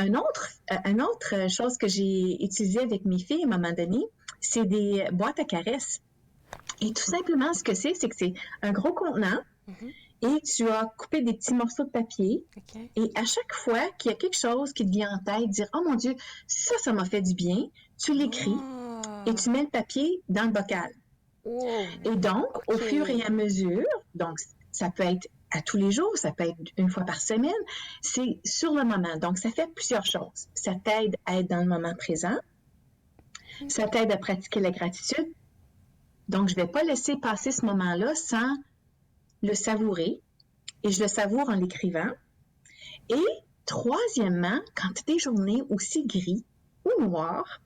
Une autre chose que j'ai utilisée avec mes filles à un moment donné, c'est des boîtes à caresses. Et tout simplement, ce que c'est que c'est un gros contenant et tu as coupé des petits morceaux de papier. Et à chaque fois qu'il y a quelque chose qui te vient en tête, dire « Oh mon Dieu, ça m'a fait du bien », tu l'écris et tu mets le papier dans le bocal. Et donc, au fur et à mesure, donc ça peut être à tous les jours, ça peut être une fois par semaine, c'est sur le moment. Donc, ça fait plusieurs choses. Ça t'aide à être dans le moment présent, ça t'aide à pratiquer la gratitude. Donc, je ne vais pas laisser passer ce moment-là sans le savourer, et je le savoure en l'écrivant. Et troisièmement, quand tu as des journées aussi gris ou noires,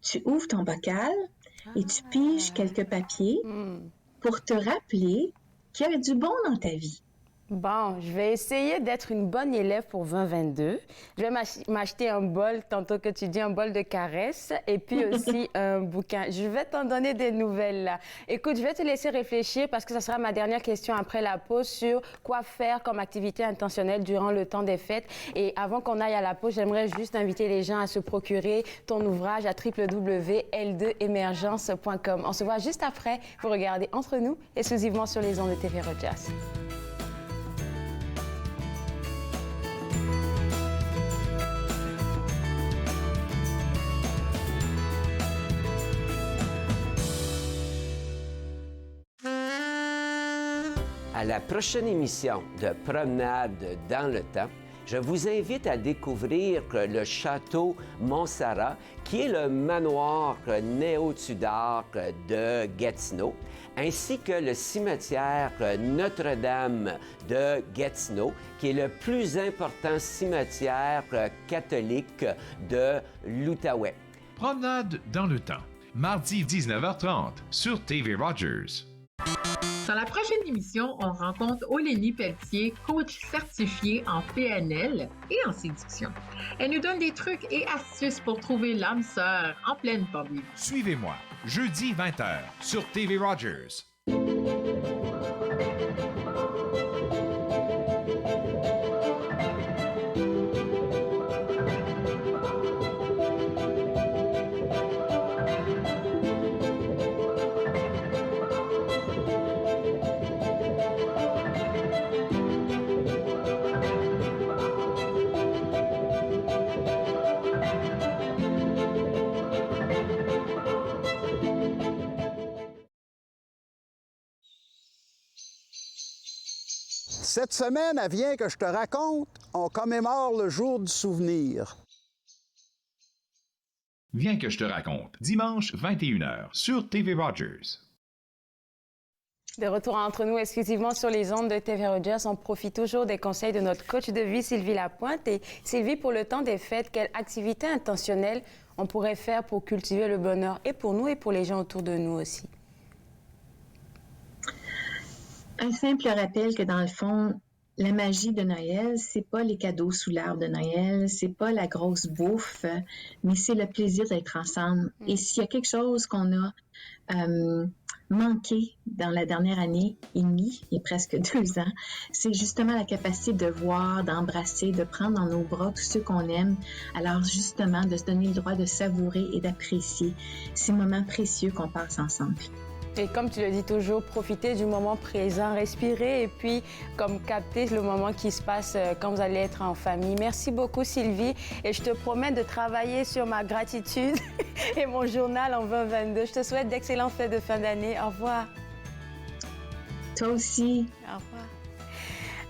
tu ouvres ton bocal et tu piges quelques papiers pour te rappeler qu'il y a du bon dans ta vie. Bon, je vais essayer d'être une bonne élève pour 2022. Je vais m'acheter un bol, tantôt que tu dis un bol de caresses, et puis aussi un bouquin. Je vais t'en donner des nouvelles là. Écoute, je vais te laisser réfléchir parce que ça sera ma dernière question après la pause sur quoi faire comme activité intentionnelle durant le temps des fêtes. Et avant qu'on aille à la pause, j'aimerais juste inviter les gens à se procurer ton ouvrage à www.l2emergence.com. On se voit juste après pour regarder Entre nous, exclusivement sur les ondes de TV Rojas. À la prochaine émission de Promenade dans le temps, je vous invite à découvrir le château Montserrat, qui est le manoir néo-Tudor de Gatineau, ainsi que le cimetière Notre-Dame de Gatineau, qui est le plus important cimetière catholique de l'Outaouais. Promenade dans le temps, mardi 19h30 sur TV Rogers. Dans la prochaine émission, on rencontre Olénie Pelletier, coach certifiée en PNL et en séduction. Elle nous donne des trucs et astuces pour trouver l'âme sœur en pleine pandémie. Suivez-moi, jeudi 20h sur TV Rogers. Cette semaine, à Viens que je te raconte, on commémore le jour du souvenir. Viens que je te raconte, dimanche 21h sur TV Rogers. De retour entre nous exclusivement sur les ondes de TV Rogers, on profite toujours des conseils de notre coach de vie, Sylvie Lapointe. Et Sylvie, pour le temps des fêtes, quelle activité intentionnelle on pourrait faire pour cultiver le bonheur et pour nous et pour les gens autour de nous aussi? Un simple rappel que dans le fond, la magie de Noël, c'est pas les cadeaux sous l'arbre de Noël, c'est pas la grosse bouffe, mais c'est le plaisir d'être ensemble. Et s'il y a quelque chose qu'on a manqué dans la dernière année et demie, et presque 2 ans, c'est justement la capacité de voir, d'embrasser, de prendre dans nos bras tous ceux qu'on aime. Alors justement, de se donner le droit de savourer et d'apprécier ces moments précieux qu'on passe ensemble. Et comme tu le dis toujours, profitez du moment présent, respirez et puis comme capter le moment qui se passe quand vous allez être en famille. Merci beaucoup Sylvie et je te promets de travailler sur ma gratitude et mon journal en 2022. Je te souhaite d'excellentes fêtes de fin d'année. Au revoir. Toi aussi. Au revoir.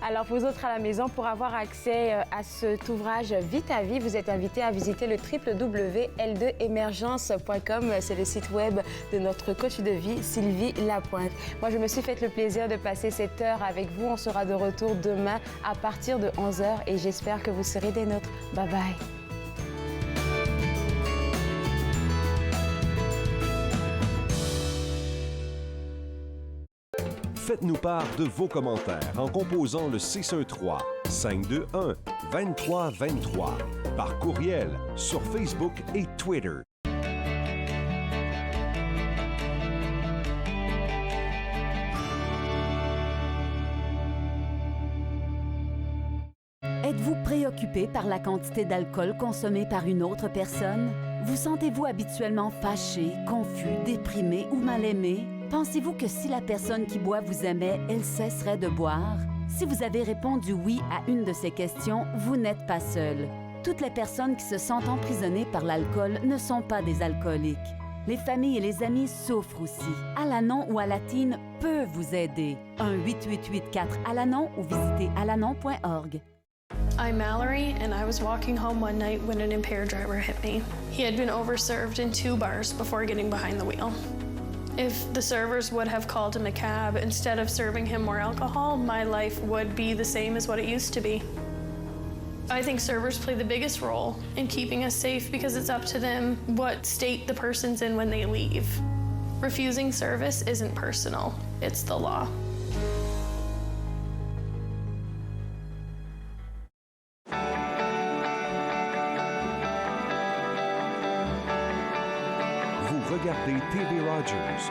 Alors, vous autres à la maison, pour avoir accès à cet ouvrage Vite à vie, vous êtes invités à visiter le www.l2emergence.com. C'est le site web de notre coach de vie, Sylvie Lapointe. Moi, je me suis fait le plaisir de passer cette heure avec vous. On sera de retour demain à partir de 11h et j'espère que vous serez des nôtres. Bye bye. Faites-nous part de vos commentaires en composant le 613-521-2323 par courriel sur Facebook et Twitter. Êtes-vous préoccupé par la quantité d'alcool consommée par une autre personne? Vous sentez-vous habituellement fâché, confus, déprimé ou mal aimé? Pensez-vous que si la personne qui boit vous aimait, elle cesserait de boire? Si vous avez répondu oui à une de ces questions, vous n'êtes pas seul. Toutes les personnes qui se sentent emprisonnées par l'alcool ne sont pas des alcooliques. Les familles et les amis souffrent aussi. Alanon ou Alatine peut vous aider. 1-888-4-ALANON ou visitez alanon.org. I'm Mallory, and I was walking home one night when an impaired driver hit me. He had been overserved in 2 bars before getting behind the wheel. If the servers would have called him a cab instead of serving him more alcohol, my life would be the same as what it used to be. I think servers play the biggest role in keeping us safe because it's up to them what state the person's in when they leave. Refusing service isn't personal, it's the law. Vous regardez TV Rogers.